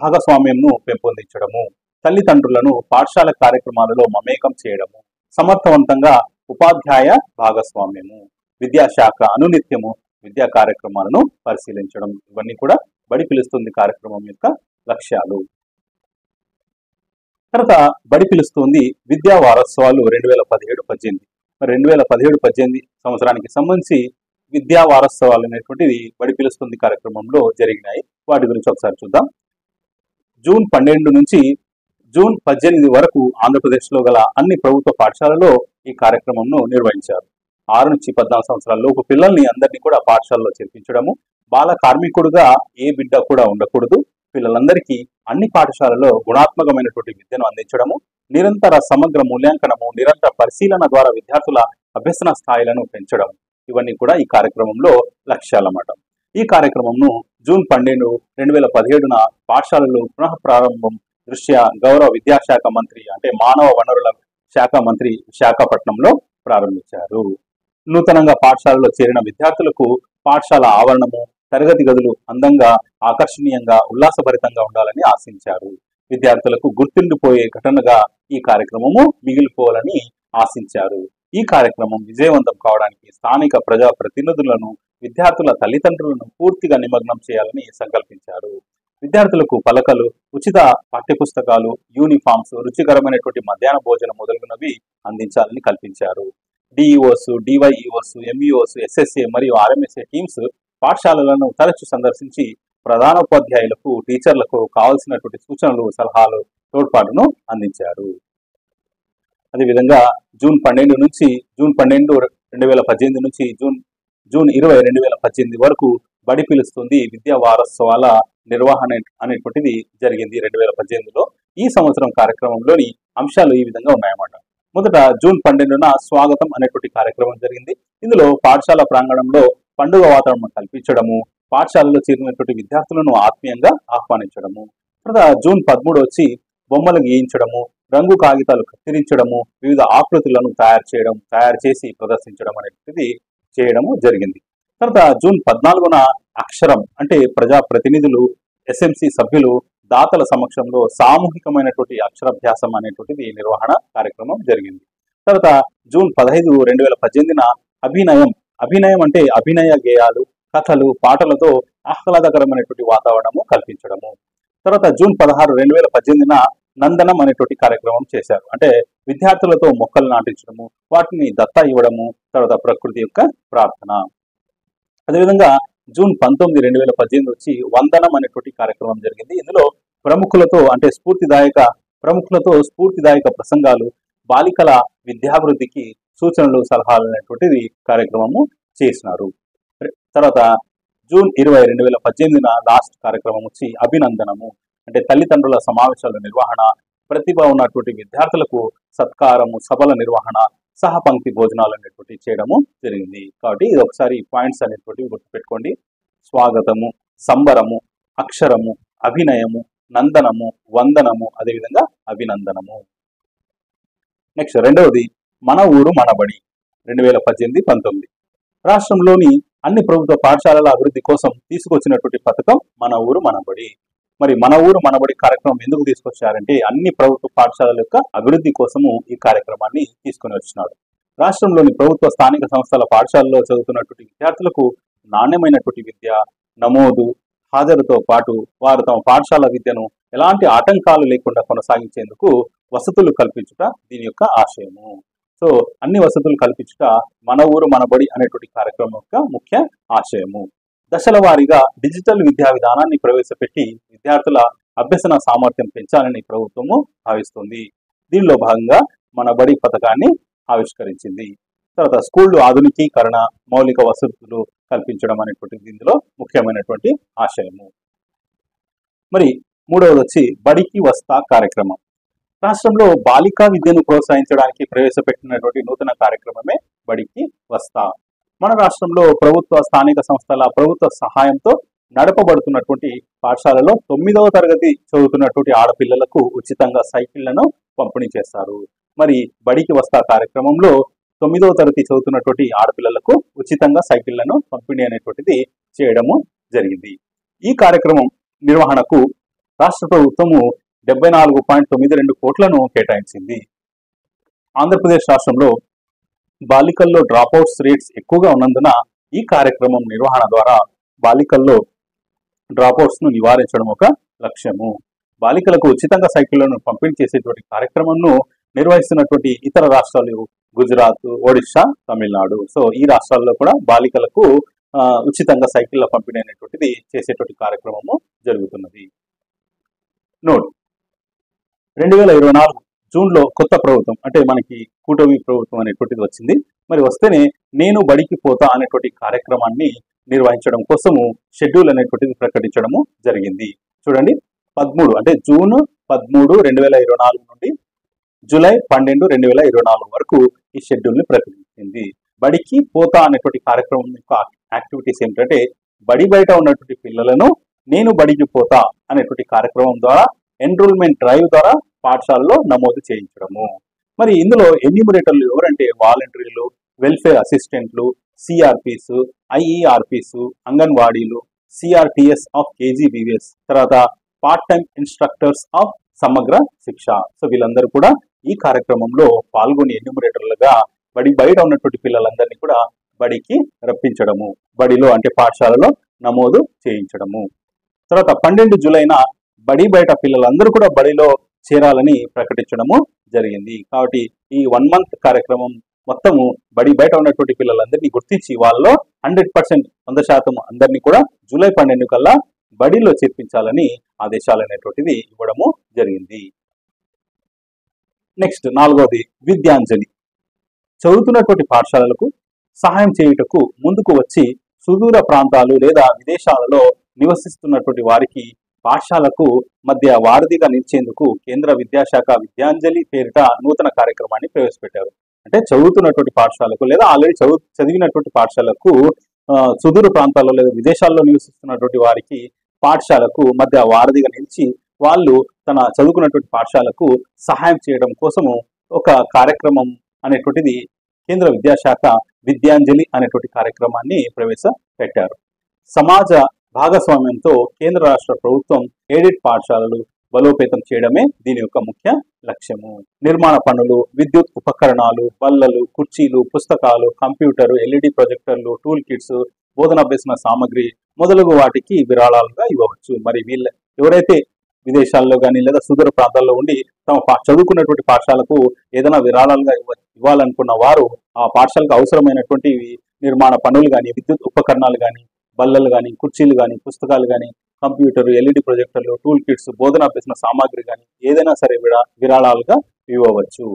భాగస్వామ్యంను పెంపొందించడము, తల్లిదండ్రులను పాఠశాల కార్యక్రమాలలో మమేకం చేయడము, సమర్థవంతంగా ఉపాధ్యాయ భాగస్వామ్యము, విద్యాశాఖ అనునిత్యము విద్యా కార్యక్రమాలను పరిశీలించడం, ఇవన్నీ కూడా బడి పిలుస్తుంది కార్యక్రమం యొక్క లక్ష్యాలు. తర్వాత బడి పిలుస్తుంది విద్యా వారోత్సవాలు 2017-18. మరి 2017-18 సంవత్సరానికి సంబంధించి విద్యా వారోత్సవాలు అనేటువంటివి బడి పిలుస్తుంది కార్యక్రమంలో జరిగినాయి. వాటి గురించి ఒకసారి చూద్దాం. జూన్ 12 నుంచి జూన్ 18 వరకు ఆంధ్రప్రదేశ్లో గల అన్ని ప్రభుత్వ పాఠశాలలో ఈ కార్యక్రమంను నిర్వహించారు. 6 నుంచి 14 సంవత్సరాల లోపు పిల్లల్ని అందరినీ కూడా పాఠశాలలో చేర్పించడము, బాల కార్మికుడుగా ఏ బిడ్డ కూడా ఉండకూడదు, పిల్లలందరికీ అన్ని పాఠశాలలో గుణాత్మకమైనటువంటి విద్యను అందించడము, నిరంతర సమగ్ర మూల్యాంకనము, నిరంతర పరిశీలన ద్వారా విద్యార్థుల అభ్యసన స్థాయిలను పెంచడం, ఇవన్నీ కూడా ఈ కార్యక్రమంలో లక్ష్యాలన్నమాట. ఈ కార్యక్రమంను జూన్ 12, 2017 పాఠశాలలు పునః ప్రారంభం దృష్ట్యా గౌరవ విద్యాశాఖ మంత్రి అంటే మానవ వనరుల శాఖ మంత్రి విశాఖపట్నంలో ప్రారంభించారు. నూతనంగా పాఠశాలలో చేరిన విద్యార్థులకు పాఠశాల ఆవరణము, తరగతి గదులు అందంగా, ఆకర్షణీయంగా, ఉల్లాసభరితంగా ఉండాలని ఆశించారు. విద్యార్థులకు గుర్తుండిపోయే ఘటనగా ఈ కార్యక్రమము మిగిలిపోవాలని ఆశించారు. ఈ కార్యక్రమం విజయవంతం కావడానికి స్థానిక ప్రజా ప్రతినిధులను, విద్యార్థుల తల్లిదండ్రులను పూర్తిగా నిమగ్నం చేయాలని సంకల్పించారు. విద్యార్థులకు పలకలు, ఉచిత పాఠ్యపుస్తకాలు, యూనిఫామ్స్, రుచికరమైనటువంటి మధ్యాహ్న భోజనం మొదలగునవి అందించాలని కల్పించారు. డిఈఓస్, డివైఈఓస్, ఎంఈఓస్, ఎస్ఎస్ఏ మరియు ఆర్ఎంఎస్ఏ టీమ్స్ పాఠశాలలను తరచు సందర్శించి ప్రధానోపాధ్యాయులకు, టీచర్లకు కావాల్సినటువంటి సూచనలు, సలహాలు, తోడ్పాటును అందించారు. అదేవిధంగా జూన్ 12 నుంచి జూన్ 12, 2018 నుంచి జూన్ 20, 2018 వరకు బడి పిలుస్తుంది విద్యా వారోత్సవాల నిర్వహణ అనేటువంటిది జరిగింది 2018లో. ఈ సంవత్సరం కార్యక్రమంలోని అంశాలు ఈ విధంగా ఉన్నాయన్నమాట. మొదట జూన్ 12న స్వాగతం అనేటువంటి కార్యక్రమం జరిగింది. ఇందులో పాఠశాల ప్రాంగణంలో పండుగ వాతావరణం కల్పించడము, పాఠశాలలో చేరినటువంటి విద్యార్థులను ఆత్మీయంగా ఆహ్వానించడము. తర్వాత జూన్ 13 వచ్చి బొమ్మలు గీయించడము, రంగు కాగితాలు కత్తిరించడము, వివిధ ఆకృతులను తయారు చేసి ప్రదర్శించడం అనేటువంటిది చేయడము జరిగింది. తర్వాత జూన్ 14న అక్షరం అంటే ప్రజా ప్రతినిధులు, ఎస్ఎంసి సభ్యులు, దాతల సమక్షంలో సామూహికమైనటువంటి అక్షరాభ్యాసం అనేటువంటిది నిర్వహణ కార్యక్రమం జరిగింది. తర్వాత జూన్ 15, 2018 అభినయం అంటే అభినయ గేయాలు, కథలు, పాటలతో ఆహ్లాదకరమైనటువంటి వాతావరణము కల్పించడము. తర్వాత జూన్ 16, 2018 నందనం అనేటువంటి కార్యక్రమం చేశారు. అంటే విద్యార్థులతో మొక్కలు నాటించడము, వాటిని దత్తా ఇవ్వడము, తర్వాత ప్రకృతి యొక్క ప్రార్థన. అదేవిధంగా జూన్ 19, 2018 వచ్చి వందనం అనేటువంటి కార్యక్రమం జరిగింది. ఇందులో ప్రముఖులతో స్ఫూర్తిదాయక ప్రసంగాలు, బాలికల విద్యాభివృద్ధికి సూచనలు, సలహాలు అనేటువంటిది కార్యక్రమము చేసినారు. తర్వాత జూన్ 20, 2018 లాస్ట్ కార్యక్రమం వచ్చి అభినందనము అంటే తల్లిదండ్రుల సమావేశాల నిర్వహణ, ప్రతిభ ఉన్నటువంటి విద్యార్థులకు సత్కారము, సభల నిర్వహణ, సహపంక్తి భోజనాలు అనేటువంటి చేయడము జరిగింది. కాబట్టి ఇది ఒకసారి పాయింట్స్ అనేటువంటివి గుర్తుపెట్టుకోండి. స్వాగతము, సంబరము, అక్షరము, అభినయము, నందనము, వందనము, అదేవిధంగా అభినందనము. నెక్స్ట్ రెండవది మన ఊరు మనబడి 2018-19 రాష్ట్రంలోని అన్ని ప్రభుత్వ పాఠశాలల అభివృద్ధి కోసం తీసుకొచ్చినటువంటి పథకం మన ఊరు మనబడి. మరి మన ఊరు మనబడి కార్యక్రమం ఎందుకు తీసుకొచ్చారంటే అన్ని ప్రభుత్వ పాఠశాలల యొక్క అభివృద్ధి కోసము ఈ కార్యక్రమాన్ని తీసుకొని వచ్చినాడు. రాష్ట్రంలోని ప్రభుత్వ స్థానిక సంస్థల పాఠశాలలో చదువుతున్నటువంటి విద్యార్థులకు నాణ్యమైనటువంటి విద్య, నమోదు, హాజరుతో పాటు వారు తమ పాఠశాల విద్యను ఎలాంటి ఆటంకాలు లేకుండా కొనసాగించేందుకు వసతులు కల్పించుట దీని యొక్క ఆశయము. సో అన్ని వసతులు కల్పించుట మన ఊరు మనబడి అనేటువంటి కార్యక్రమం యొక్క ముఖ్య ఆశయము. దశల వారీగా డిజిటల్ విద్యా విధానాన్ని ప్రవేశపెట్టి విద్యార్థుల అభ్యసన సామర్థ్యం పెంచాలని ప్రభుత్వము భావిస్తుంది. దీనిలో భాగంగా మన బడి పథకాన్ని ఆవిష్కరించింది. తర్వాత స్కూళ్లు ఆధునికీకరణ, మౌలిక వసతులు కల్పించడం అనేటువంటిది ఇందులో ముఖ్యమైనటువంటి ఆశయము. మరి మూడవది వచ్చి బడికి వస్తా కార్యక్రమం. రాష్ట్రంలో బాలికా విద్యను ప్రోత్సహించడానికి ప్రవేశపెట్టినటువంటి నూతన కార్యక్రమమే బడికి వస్తా. మన రాష్ట్రంలో ప్రభుత్వ స్థానిక సంస్థల ప్రభుత్వ సహాయంతో నడపబడుతున్నటువంటి పాఠశాలలో 9వ తరగతి చదువుతున్నటువంటి ఆడపిల్లలకు ఉచితంగా సైకిళ్లను పంపిణీ చేస్తారు. మరి బడికి వస్తా కార్యక్రమంలో 9వ తరగతి చదువుతున్నటువంటి ఆడపిల్లలకు ఉచితంగా సైకిళ్లను పంపిణీ అనేటువంటిది చేయడము జరిగింది. ఈ కార్యక్రమం నిర్వహణకు రాష్ట్ర ప్రభుత్వము 74.92 కోట్లను కేటాయించింది. ఆంధ్రప్రదేశ్ రాష్ట్రంలో బాలికల్లో డ్రాప్అవుట్స్ రేట్స్ ఎక్కువగా ఉన్నందున ఈ కార్యక్రమం నిర్వహణ ద్వారా బాలికల్లో డ్రాప్అవుట్స్ ను నివారించడం ఒక లక్ష్యము. బాలికలకు ఉచితంగా సైకిళ్లను పంపిణీ చేసేటువంటి కార్యక్రమంను నిర్వహిస్తున్నటువంటి ఇతర రాష్ట్రాలు గుజరాత్, ఒడిశా, తమిళనాడు. సో ఈ రాష్ట్రాల్లో కూడా బాలికలకు ఉచితంగా సైకిళ్ల పంపిణీ అనేటువంటిది చేసేటువంటి కార్యక్రమము జరుగుతున్నది. నోట్ 2024 జూన్లో కొత్త ప్రభుత్వం అంటే మనకి కూటమి ప్రభుత్వం అనేటువంటిది వచ్చింది. మరి వస్తేనే నేను బడికి పోతా అనేటువంటి కార్యక్రమాన్ని నిర్వహించడం కోసము షెడ్యూల్ అనేటువంటిది ప్రకటించడము జరిగింది. చూడండి 13 అంటే జూన్ 13, 2024 నుండి జూలై 12, 2024 వరకు ఈ షెడ్యూల్ ని ప్రకటించింది. బడికి పోతా అనేటువంటి కార్యక్రమం యొక్క యాక్టివిటీస్ ఏమిటంటే బడి బయట ఉన్నటువంటి పిల్లలను నేను బడికి పోతా అనేటువంటి కార్యక్రమం ద్వారా ఎన్రోల్మెంట్ డ్రైవ్ ద్వారా పాఠశాలలో నమోదు చేయించడము. మరి ఇందులో ఎన్యూమరేటర్లు ఎవరంటే వాలంటీర్లు, వెల్ఫేర్ అసిస్టెంట్లు, సిఆర్పిస్, ఐఈఆర్పిస్, అంగన్వాడీలు, సిఆర్టిఎస్ ఆఫ్ కేజీబీవీఎస్, తర్వాత పార్ట్ టైం ఇన్స్ట్రక్టర్స్ ఆఫ్ సమగ్ర శిక్ష. సో వీళ్ళందరూ కూడా ఈ కార్యక్రమంలో పాల్గొని ఎన్యూమరేటర్లుగా బడి బయట ఉన్నటువంటి పిల్లలందరినీ కూడా బడికి రప్పించడము, బడిలో అంటే పాఠశాలలో నమోదు చేయించడము. తర్వాత 12 జూలైన బడి బయట పిల్లలందరూ కూడా బడిలో చేరాలని ప్రకటించడము జరిగింది. కాబట్టి ఈ 1 మంత్ కార్యక్రమం మొత్తము బడి బయట ఉన్నటువంటి పిల్లలందరినీ గుర్తించి వాళ్ళలో 100% 100% అందరినీ కూడా జూలై 12 కల్లా బడిలో చేర్పించాలని ఆదేశాలు అనేటువంటిది ఇవ్వడము జరిగింది. నెక్స్ట్ 4వది విద్యాంజలి. చదువుతున్నటువంటి పాఠశాలలకు సహాయం చేయుటకు ముందుకు వచ్చి సుదూర ప్రాంతాలు లేదా విదేశాలలో నివసిస్తున్నటువంటి వారికి పాఠశాలకు మధ్య వారధిగా నిలిచేందుకు కేంద్ర విద్యాశాఖ విద్యాంజలి పేరిట నూతన కార్యక్రమాన్ని ప్రవేశపెట్టారు. అంటే చదువుతున్నటువంటి పాఠశాలకు లేదా ఆల్రెడీ చదివినటువంటి పాఠశాలకు సుదూర ప్రాంతాల్లో లేదా విదేశాల్లో నివసిస్తున్నటువంటి వారికి పాఠశాలకు మధ్య వారధిగా నిలిచి వాళ్ళు తన చదువుకున్నటువంటి పాఠశాలకు సహాయం చేయడం కోసము ఒక కార్యక్రమం అనేటువంటిది కేంద్ర విద్యాశాఖ విద్యాంజలి అనేటువంటి కార్యక్రమాన్ని ప్రవేశపెట్టారు. సమాజ భాగస్వామ్యంతో కేంద్ర రాష్ట్ర ప్రభుత్వం ఎయిడెడ్ పాఠశాలలు బలోపేతం చేయడమే దీని యొక్క ముఖ్య లక్ష్యము. నిర్మాణ పనులు, విద్యుత్ ఉపకరణాలు, బల్లలు, కుర్చీలు, పుస్తకాలు, కంప్యూటర్, ఎల్ఈడి ప్రొజెక్టర్లు, టూల్ కిట్స్, బోధనాభ్యసన సామగ్రి మొదలగు వాటికి విరాళాలుగా ఇవ్వవచ్చు. మరి ఎవరైతే విదేశాల్లో కానీ లేదా సుదూర ప్రాంతాల్లో ఉండి తమ చదువుకున్నటువంటి పాఠశాలకు ఏదైనా విరాళాలుగా ఇవ్వాలనుకున్న వారు ఆ పాఠశాలకు అవసరమైనటువంటి నిర్మాణ పనులు కానీ, విద్యుత్ ఉపకరణాలు కానీ, బల్లలు కానీ, కుర్చీలు కానీ, పుస్తకాలు కానీ, కంప్యూటర్, ఎల్ఈడి ప్రొజెక్టర్లు, టూల్ కిట్స్, బోధనాభ్యసన సామాగ్రి కానీ ఏదైనా సరే విరాళాలుగా ఇవ్వవచ్చు.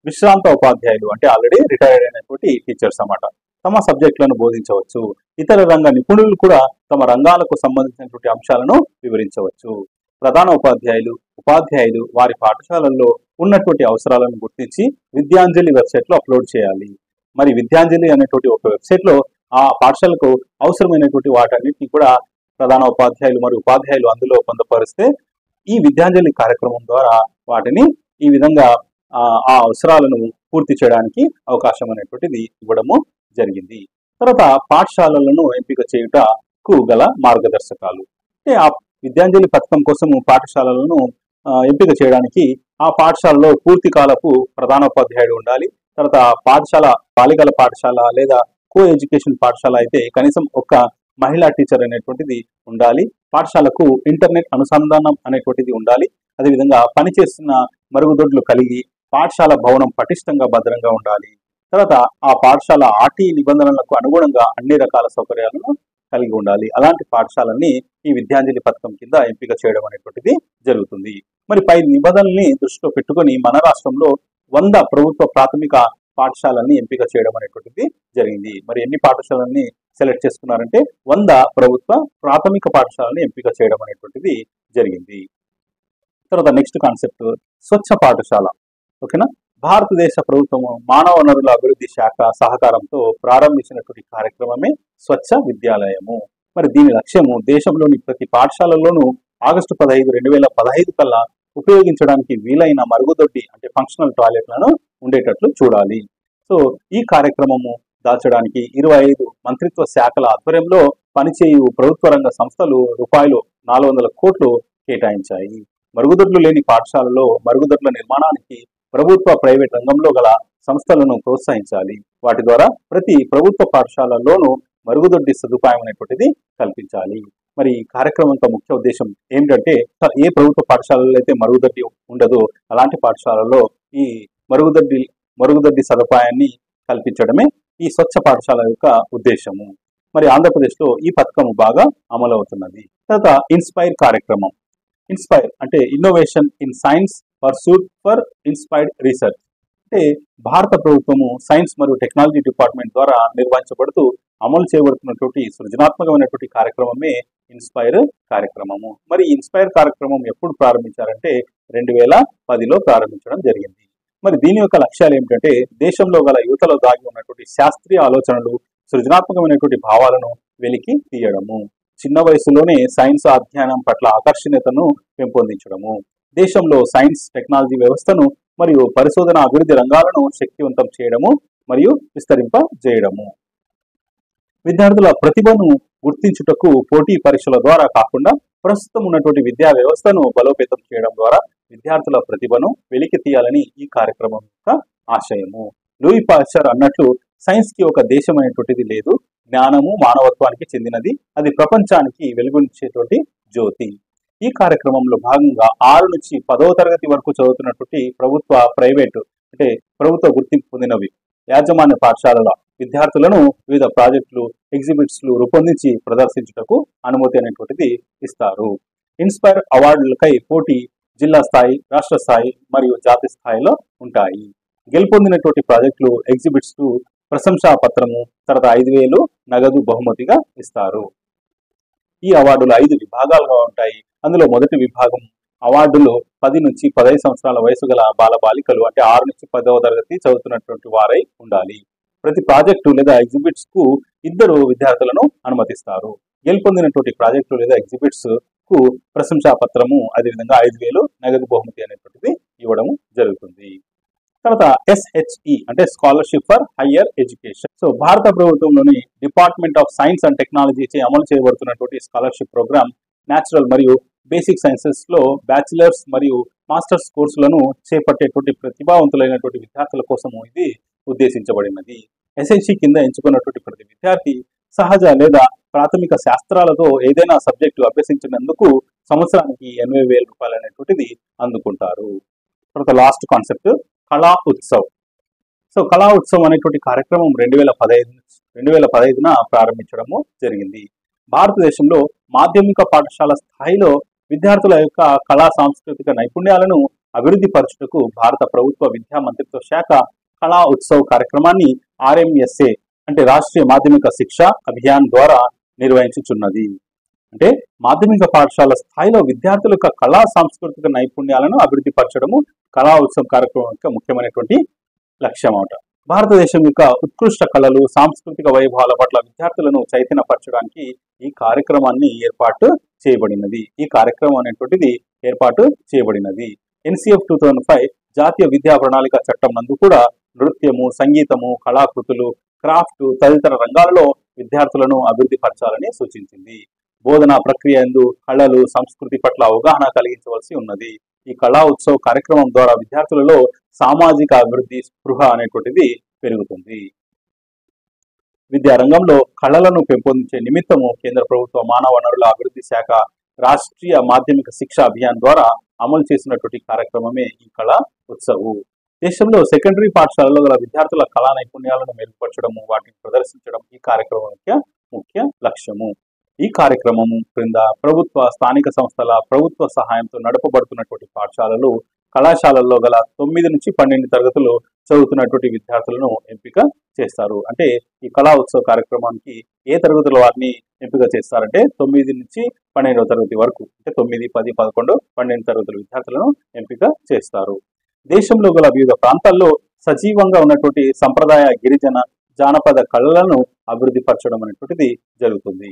విశ్రాంత ఉపాధ్యాయులు అంటే ఆల్రెడీ రిటైర్డ్ అయినటువంటి టీచర్స్ అన్నమాట, తమ సబ్జెక్టులను బోధించవచ్చు. ఇతర రంగ నిపుణులు కూడా తమ రంగాలకు సంబంధించినటువంటి అంశాలను వివరించవచ్చు. ప్రధాన ఉపాధ్యాయులు వారి పాఠశాలల్లో ఉన్నటువంటి అవసరాలను గుర్తించి విద్యాంజలి వెబ్సైట్లో అప్లోడ్ చేయాలి. మరి విద్యాంజలి అనేటువంటి ఒక వెబ్సైట్లో ఆ పాఠశాలకు అవసరమైనటువంటి వాటన్నిటిని కూడా ప్రధాన ఉపాధ్యాయులు మరియు ఉపాధ్యాయులు అందులో పొందుపరిస్తే ఈ విద్యాంజలి కార్యక్రమం ద్వారా వాటిని ఈ విధంగా ఆ అవసరాలను పూర్తి చేయడానికి అవకాశం అనేటువంటిది ఇవ్వడము జరిగింది. తర్వాత పాఠశాలలను ఎంపిక చేయుటకు గల మార్గదర్శకాలు అంటే ఆ విద్యాంజలి పథకం కోసము పాఠశాలలను ఎంపిక చేయడానికి ఆ పాఠశాలలో పూర్తి కాలపు ప్రధానోపాధ్యాయుడు ఉండాలి. తర్వాత పాఠశాల బాలికల పాఠశాల లేదా కో ఎడ్యుకేషన్ పాఠశాల అయితే కనీసం ఒక మహిళా టీచర్ అనేటువంటిది ఉండాలి. పాఠశాలకు ఇంటర్నెట్ అనుసంధానం అనేటువంటిది ఉండాలి. అదేవిధంగా పనిచేస్తున్న మరుగుదొడ్లు కలిగి పాఠశాల భవనం పటిష్టంగా భద్రంగా ఉండాలి. తర్వాత ఆ పాఠశాల ఆర్టీ నిబంధనలకు అనుగుణంగా అన్ని రకాల సౌకర్యాలను కలిగి ఉండాలి. అలాంటి పాఠశాలని ఈ విద్యాంజలి పథకం కింద ఎంపిక చేయడం అనేటువంటిది జరుగుతుంది. మరి పై నిబంధనల్ని దృష్టిలో పెట్టుకొని మన రాష్ట్రంలో 100 ప్రభుత్వ ప్రాథమిక పాఠశాలని ఎంపిక చేయడం అనేటువంటిది జరిగింది. మరి ఎన్ని పాఠశాలని సెలెక్ట్ చేసుకున్నారంటే 100 ప్రభుత్వ ప్రాథమిక పాఠశాలని ఎంపిక చేయడం అనేటువంటిది జరిగింది. తర్వాత నెక్స్ట్ కాన్సెప్ట్ స్వచ్ఛ పాఠశాల. ఓకేనా, భారతదేశ ప్రభుత్వం మానవ వనరుల అభివృద్ధి శాఖ సహకారంతో ప్రారంభించినటువంటి కార్యక్రమమే స్వచ్ఛ విద్యాలయము. మరి దీని లక్ష్యము దేశంలోని ప్రతి పాఠశాలలోనూ ఆగస్టు 15, 2015 కల్లా ఉపయోగించడానికి వీలైన మరుగుదొడ్డి అంటే ఫంక్షనల్ టాయిలెట్లను ఉండేటట్లు చూడాలి. సో ఈ కార్యక్రమము దాల్చడానికి 25 మంత్రిత్వ శాఖల ఆధ్వర్యంలో పనిచేయు ప్రభుత్వ రంగ సంస్థలు రూపాయలు 400 కోట్లు కేటాయించాయి. మరుగుదొడ్లు లేని పాఠశాలలో మరుగుదొడ్ల నిర్మాణానికి ప్రభుత్వ ప్రైవేట్ రంగంలో గల సంస్థలను ప్రోత్సహించాలి. వాటి ద్వారా ప్రతి ప్రభుత్వ పాఠశాలలోనూ మరుగుదొడ్డి సదుపాయం అనేటువంటిది కల్పించాలి. మరి ఈ కార్యక్రమం యొక్క ముఖ్య ఉద్దేశం ఏమిటంటే ఏ ప్రభుత్వ పాఠశాలలో అయితే మరుగుదొడ్డి ఉండదో అలాంటి పాఠశాలలో ఈ మరుగుదొడ్డి మరుగుదొడ్డి సదుపాయాన్ని కల్పించడమే ఈ స్వచ్ఛ పాఠశాల యొక్క ఉద్దేశము. మరి ఆంధ్రప్రదేశ్లో ఈ పథకం బాగా అమలవుతున్నది. తర్వాత ఇన్స్పైర్ కార్యక్రమం. ఇన్స్పైర్ అంటే innovation in science pursuit for inspired research. అంటే భారత ప్రభుత్వము సైన్స్ మరియు టెక్నాలజీ డిపార్ట్మెంట్ ద్వారా నిర్వహించబడుతూ అమలు చేయబడుతున్నటువంటి సృజనాత్మకమైనటువంటి కార్యక్రమమే ఇన్స్పైర్ కార్యక్రమము. మరి ఇన్స్పైర్ కార్యక్రమం ఎప్పుడు ప్రారంభించారంటే 2010లో ప్రారంభించడం జరిగింది. మరి దీని యొక్క లక్ష్యాలు ఏమిటంటే దేశంలో గల యువతలో దాగి ఉన్నటువంటి శాస్త్రీయ ఆలోచనలు, సృజనాత్మకమైనటువంటి భావాలను వెలికి తీయడము, చిన్న వయసులోనే సైన్స్ అధ్యయనం పట్ల ఆకర్షణీయతను పెంపొందించడము, దేశంలో సైన్స్ టెక్నాలజీ వ్యవస్థను మరియు పరిశోధన అభివృద్ధి రంగాలను శక్తివంతం చేయడము మరియు విస్తరింపజేయడము. విద్యార్థుల ప్రతిభను గుర్తించుటకు పోటీ పరీక్షల ద్వారా కాకుండా ప్రస్తుతం ఉన్నటువంటి విద్యా వ్యవస్థను బలోపేతం చేయడం ద్వారా విద్యార్థుల ప్రతిభను వెలికి తీయాలని ఈ కార్యక్రమం యొక్క ఆశయము. లూయి పాస్చర్ అన్నట్లు సైన్స్ కి ఒక దేశం అనేటువంటిది లేదు, జ్ఞానము మానవత్వానికి చెందినది, అది ప్రపంచానికి వెలుగునిచ్చేటువంటి జ్యోతి. ఈ కార్యక్రమంలో భాగంగా 6 నుంచి 10వ తరగతి వరకు చదువుతున్నటువంటి ప్రభుత్వ, ప్రైవేటు అంటే ప్రభుత్వ గుర్తింపు పొందినవి యాజమాన్య పాఠశాలల విద్యార్థులను వివిధ ప్రాజెక్టులు, ఎగ్జిబిట్స్లు రూపొందించి ప్రదర్శించుటకు అనుమతి అనేటువంటిది ఇస్తారు. ఇన్స్పైర్ అవార్డులకై పోటీ జిల్లా స్థాయి, రాష్ట్ర స్థాయి మరియు జాతీయ స్థాయిలో ఉంటాయి. గెలుపొందినటువంటి ప్రాజెక్టులు, ఎగ్జిబిట్స్ ప్రశంసా పత్రము, తర్వాత 5,000 నగదు బహుమతిగా ఇస్తారు. ఈ అవార్డులు 5 విభాగాలుగా ఉంటాయి. అందులో మొదటి విభాగం అవార్డులు 10 నుంచి 15 సంవత్సరాల వయసు గల బాలబాలికలు అంటే 6 నుంచి 10వ తరగతి చదువుతున్నటువంటి వారై ఉండాలి. ప్రతి ప్రాజెక్టు లేదా ఎగ్జిబిట్స్ కు 2 విద్యార్థులను అనుమతిస్తారు. గెలుపొందినటువంటి ప్రాజెక్టులు లేదా ఎగ్జిబిట్స్ కు ప్రశంసా పత్రము, అదేవిధంగా 5,000 నగదు బహుమతి అనేటువంటిది ఇవ్వడం జరుగుతుంది. తర్వాత SHE అంటే scholarship for higher education. So భారత ప్రభుత్వంలోని department of science and technology చే అమలు చేయబడుతున్నటువంటి స్కాలర్షిప్ ప్రోగ్రామ్ న్యాచురల్ మరియు బేసిక్ సైన్సెస్ లో బ్యాచిలర్స్ మరియు మాస్టర్స్ కోర్సులను చేపట్టేటువంటి ప్రతిభావంతులైనటువంటి విద్యార్థుల కోసము ఇది ఉద్దేశించబడినది. SHE కింద ఎంచుకున్నటువంటి ప్రతి విద్యార్థి సహజ లేదా ప్రాథమిక శాస్త్రాలతో ఏదైనా సబ్జెక్టు అభ్యసించినందుకు సంవత్సరానికి 80,000 రూపాయలు అనేటువంటిది అందుకుంటారు. తర్వాత లాస్ట్ కాన్సెప్ట్ కళా ఉత్సవ్. సో కళా ఉత్సవ్ అనేటువంటి కార్యక్రమం 2015న ప్రారంభించడము జరిగింది. భారతదేశంలో మాధ్యమిక పాఠశాల స్థాయిలో విద్యార్థుల యొక్క కళా సాంస్కృతిక నైపుణ్యాలను అభివృద్ధి పరచుటకు భారత ప్రభుత్వ విద్యా మంత్రిత్వ శాఖ కళా ఉత్సవ్ కార్యక్రమాన్ని RMSA అంటే రాష్ట్రీయ మాధ్యమిక శిక్ష అభియాన్ ద్వారా నిర్వహించుచున్నది. అంటే మాధ్యమిక పాఠశాల స్థాయిలో విద్యార్థుల యొక్క కళా సాంస్కృతిక నైపుణ్యాలను అభివృద్ధి పరచడము కళా ఉత్సవం కార్యక్రమం యొక్క ముఖ్యమైనటువంటి లక్ష్యం అన్నమాట. భారతదేశం యొక్క ఉత్కృష్ట కళలు, సాంస్కృతిక వైభవాల పట్ల విద్యార్థులను చైతన్యపరచడానికి ఈ కార్యక్రమాన్ని ఏర్పాటు చేయబడినది. NCF 2005 జాతీయ విద్యా ప్రణాళిక చట్టం నందు కూడా నృత్యము, సంగీతము, కళాకృతులు, క్రాఫ్ట్ తదితర రంగాలలో విద్యార్థులను అభివృద్ధి పరచాలని సూచించింది. బోధనా ప్రక్రియ యందు కళలు, సంస్కృతి పట్ల అవగాహన కలిగించవలసి ఉన్నది. ఈ కళా ఉత్సవ్ కార్యక్రమం ద్వారా విద్యార్థులలో సామాజిక అభివృద్ధి స్పృహ అనేటువంటిది పెరుగుతుంది. విద్యారంగంలో కళలను పెంపొందించే నిమిత్తము కేంద్ర ప్రభుత్వ మానవ వనరుల అభివృద్ధి శాఖ రాష్ట్రీయ మాధ్యమిక శిక్ష అభియాన్ ద్వారా అమలు చేసినటువంటి కార్యక్రమమే ఈ కళా ఉత్సవ్. దేశంలో సెకండరీ పాఠశాలలో గల విద్యార్థుల కళా నైపుణ్యాలను మెరుగుపరచడము, వాటిని ప్రదర్శించడం ఈ కార్యక్రమం యొక్క ముఖ్య లక్ష్యము. ఈ కార్యక్రమము క్రింద ప్రభుత్వ, స్థానిక సంస్థల ప్రభుత్వ సహాయంతో నడపబడుతున్నటువంటి పాఠశాలలు, కళాశాలల్లో గల 9 నుంచి 12 తరగతులు చదువుతున్నటువంటి విద్యార్థులను ఎంపిక చేస్తారు. అంటే ఈ కళా ఉత్సవ కార్యక్రమానికి ఏ తరగతుల వారిని ఎంపిక చేస్తారంటే 9 నుంచి 12వ తరగతి వరకు, అంటే 9, 10, 11, 12 తరగతుల విద్యార్థులను ఎంపిక చేస్తారు. దేశంలో గల వివిధ ప్రాంతాల్లో సజీవంగా ఉన్నటువంటి సంప్రదాయ, గిరిజన, జానపద కళలను అభివృద్ధి పరచడం అనేటువంటిది జరుగుతుంది.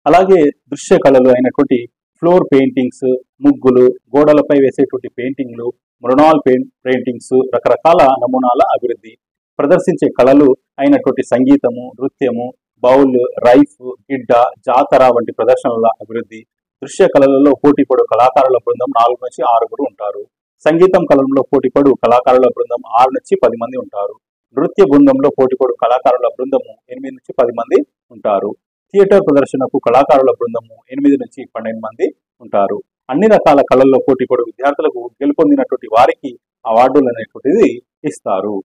అలాగే దృశ్య కళలు అయినటువంటి ఫ్లోర్ పెయింటింగ్స్, ముగ్గులు, గోడలపై వేసేటువంటి పెయింటింగ్లు, మృణాల్ పెయింటింగ్స్, రకరకాల నమూనాల అభివృద్ధి, ప్రదర్శించే కళలు అయినటువంటి సంగీతము, నృత్యము, బౌల్, రైఫ్, గిడ్డ, జాతర వంటి ప్రదర్శనల అభివృద్ధి. దృశ్య కళలలో పోటీపడు కళాకారుల బృందం 4 నుంచి 6 ఉంటారు. సంగీతం కళలో పోటీపడు కళాకారుల బృందం 6 నుంచి 10 మంది ఉంటారు. నృత్య బృందంలో పోటీపడు కళాకారుల బృందము 8 నుంచి 10 మంది ఉంటారు. థియేటర్ ప్రదర్శనకు కళాకారుల బృందము 8 నుంచి 12 మంది ఉంటారు. అన్ని రకాల కళల్లో పోటీపడు విద్యార్థులకు గెలుపొందినటువంటి వారికి అవార్డులు అనేటువంటిది ఇస్తారు.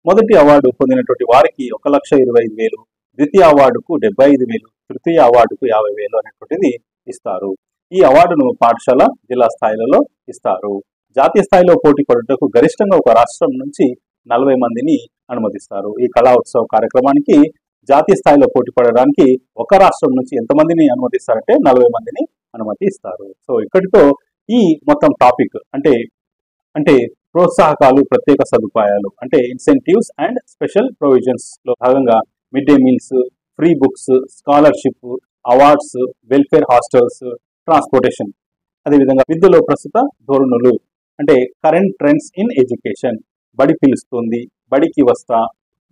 మొదటి అవార్డు పొందినటువంటి వారికి 1,25,000, ద్వితీయ అవార్డుకు 75,000, తృతీయ అవార్డుకు 50,000 అనేటువంటిది ఇస్తారు. ఈ అవార్డును పాఠశాల, జిల్లా స్థాయిలలో ఇస్తారు. జాతీయ స్థాయిలో పోటీ పడుటకు గరిష్టంగా ఒక రాష్ట్రం నుంచి 40 మందిని అనుమతిస్తారు. ఈ కళా ఉత్సవ కార్యక్రమానికి జాతీయ స్థాయిలో పోటీ పడడానికి ఒక రాష్ట్రం నుంచి ఎంతమందిని అనుమతిస్తారంటే 40 మందిని అనుమతి ఇస్తారు. సో ఇక్కడితో ఈ మొత్తం టాపిక్ అంటే ప్రోత్సాహకాలు, ప్రత్యేక సదుపాయాలు అంటే ఇన్సెంటివ్స్ అండ్ స్పెషల్ ప్రొవిజన్స్ లో భాగంగా mid day meals, free books, scholarship, awards, welfare hostels, transportation, అదేవిధంగా విద్యలో ప్రస్తుత ధోరణులు అంటే కరెంట్ ట్రెండ్స్ ఇన్ ఎడ్యుకేషన్, బడి పిలుస్తుంది, బడికి వస్తా,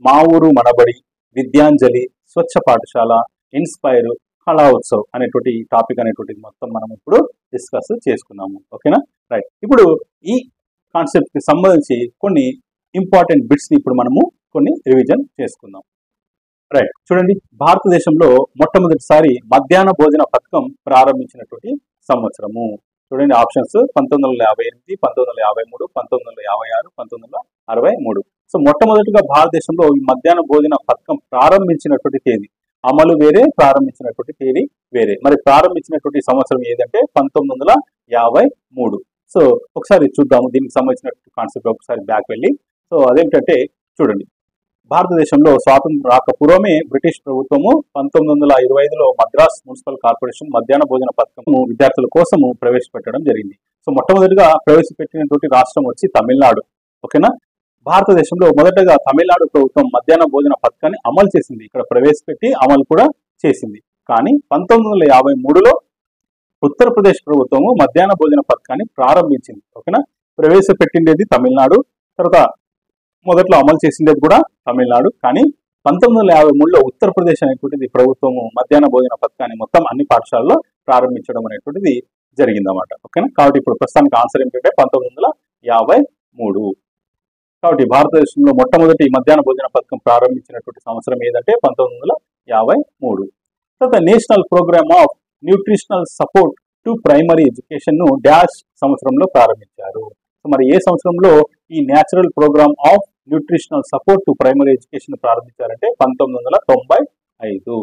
మా ఊరు మనబడి, విద్యాంజలి, స్వచ్ఛ పాఠశాల, ఇన్స్పైర్, కళా ఉత్సవ్ అనేటువంటి టాపిక్ అనేటువంటిది మొత్తం మనం ఇప్పుడు డిస్కస్ చేసుకున్నాము. ఓకేనా, రైట్. ఇప్పుడు ఈ కాన్సెప్ట్ కి సంబంధించి కొన్ని ఇంపార్టెంట్ బిట్స్ ని ఇప్పుడు మనము కొన్ని రివిజన్ చేసుకుందాం. రైట్, చూడండి, భారతదేశంలో మొట్టమొదటిసారి మధ్యాహ్న భోజన పథకం ప్రారంభించినటువంటి సంవత్సరము. చూడండి ఆప్షన్స్ 1958, 1953, 1956, 1963. సో మొట్టమొదటిగా భారతదేశంలో ఈ మధ్యాహ్న భోజన పథకం ప్రారంభించినటువంటి తేదీ, అమలు వేరే, ప్రారంభించినటువంటి తేదీ వేరే. మరి ప్రారంభించినటువంటి సంవత్సరం ఏదంటే 1953. సో ఒకసారి చూద్దాము దీనికి సంబంధించినటువంటి కాన్సెప్ట్ ఒకసారి బ్యాక్ వెళ్ళి. సో అదేంటంటే చూడండి, భారతదేశంలో స్వాతంత్రం రాక పూర్వమే బ్రిటిష్ ప్రభుత్వము 1925లో మద్రాస్ మున్సిపల్ కార్పొరేషన్ మధ్యాహ్న భోజన పథకం విద్యార్థుల కోసము ప్రవేశపెట్టడం జరిగింది. సో మొట్టమొదటిగా ప్రవేశపెట్టినటువంటి రాష్ట్రం వచ్చి తమిళనాడు. ఓకేనా, భారతదేశంలో మొదటగా తమిళనాడు ప్రభుత్వం మధ్యాహ్న భోజన పథకాన్ని అమలు చేసింది, ఇక్కడ ప్రవేశపెట్టి అమలు కూడా చేసింది. కానీ 1953లో ఉత్తరప్రదేశ్ ప్రభుత్వము మధ్యాహ్న భోజన పథకాన్ని ప్రారంభించింది. ఓకేనా, ప్రవేశపెట్టిండేది తమిళనాడు, తర్వాత మొదట్లో అమలు చేసిండేది కూడా తమిళనాడు. కానీ 1953లో ఉత్తరప్రదేశ్ అనేటువంటిది ప్రభుత్వము మధ్యాహ్న భోజన పథకాన్ని మొత్తం అన్ని పాఠశాలలో ప్రారంభించడం అనేటువంటిది జరిగిందన్నమాట. ఓకేనా, కాబట్టి ఇప్పుడు ప్రస్తుతానికి ఆన్సర్ ఏంటంటే 1953. కాబట్టి భారతదేశంలో మొట్టమొదటి మధ్యాహ్న భోజన పథకం ప్రారంభించినటువంటి సంవత్సరం ఏదంటే 1953. తర్వాత national programme of nutritional support to primary education ను డాష్ సంవత్సరంలో ప్రారంభించారు. సో మరి ఏ సంవత్సరంలో ఈ natural program of nutritional support to primary education ప్రారంభించారంటే 1995.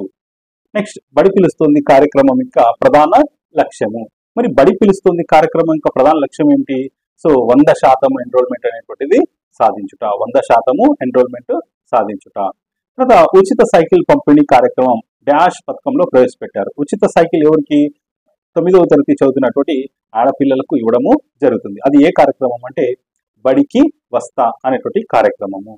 నెక్స్ట్, బడి పిలుస్తుంది కార్యక్రమం యొక్క ప్రధాన లక్ష్యము. మరి బడి పిలుస్తుంది కార్యక్రమం యొక్క ప్రధాన లక్ష్యం ఏమిటి? సో 100% ఎన్రోల్మెంట్ అనేటువంటిది సాధించుట, 100% ఎన్రోల్మెంట్ సాధించుట. తర్వాత ఉచిత సైకిల్ పంపిణీ కార్యక్రమం డాష్ పథకంలో ప్రవేశపెట్టారు. ఉచిత సైకిల్ ఎవరికి? 9వ తరగతి చదువుతున్నటువంటి ఆడపిల్లలకు ఇవ్వడము జరుగుతుంది. అది ఏ కార్యక్రమం అంటే బడికి వస్తా అనేటువంటి కార్యక్రమము.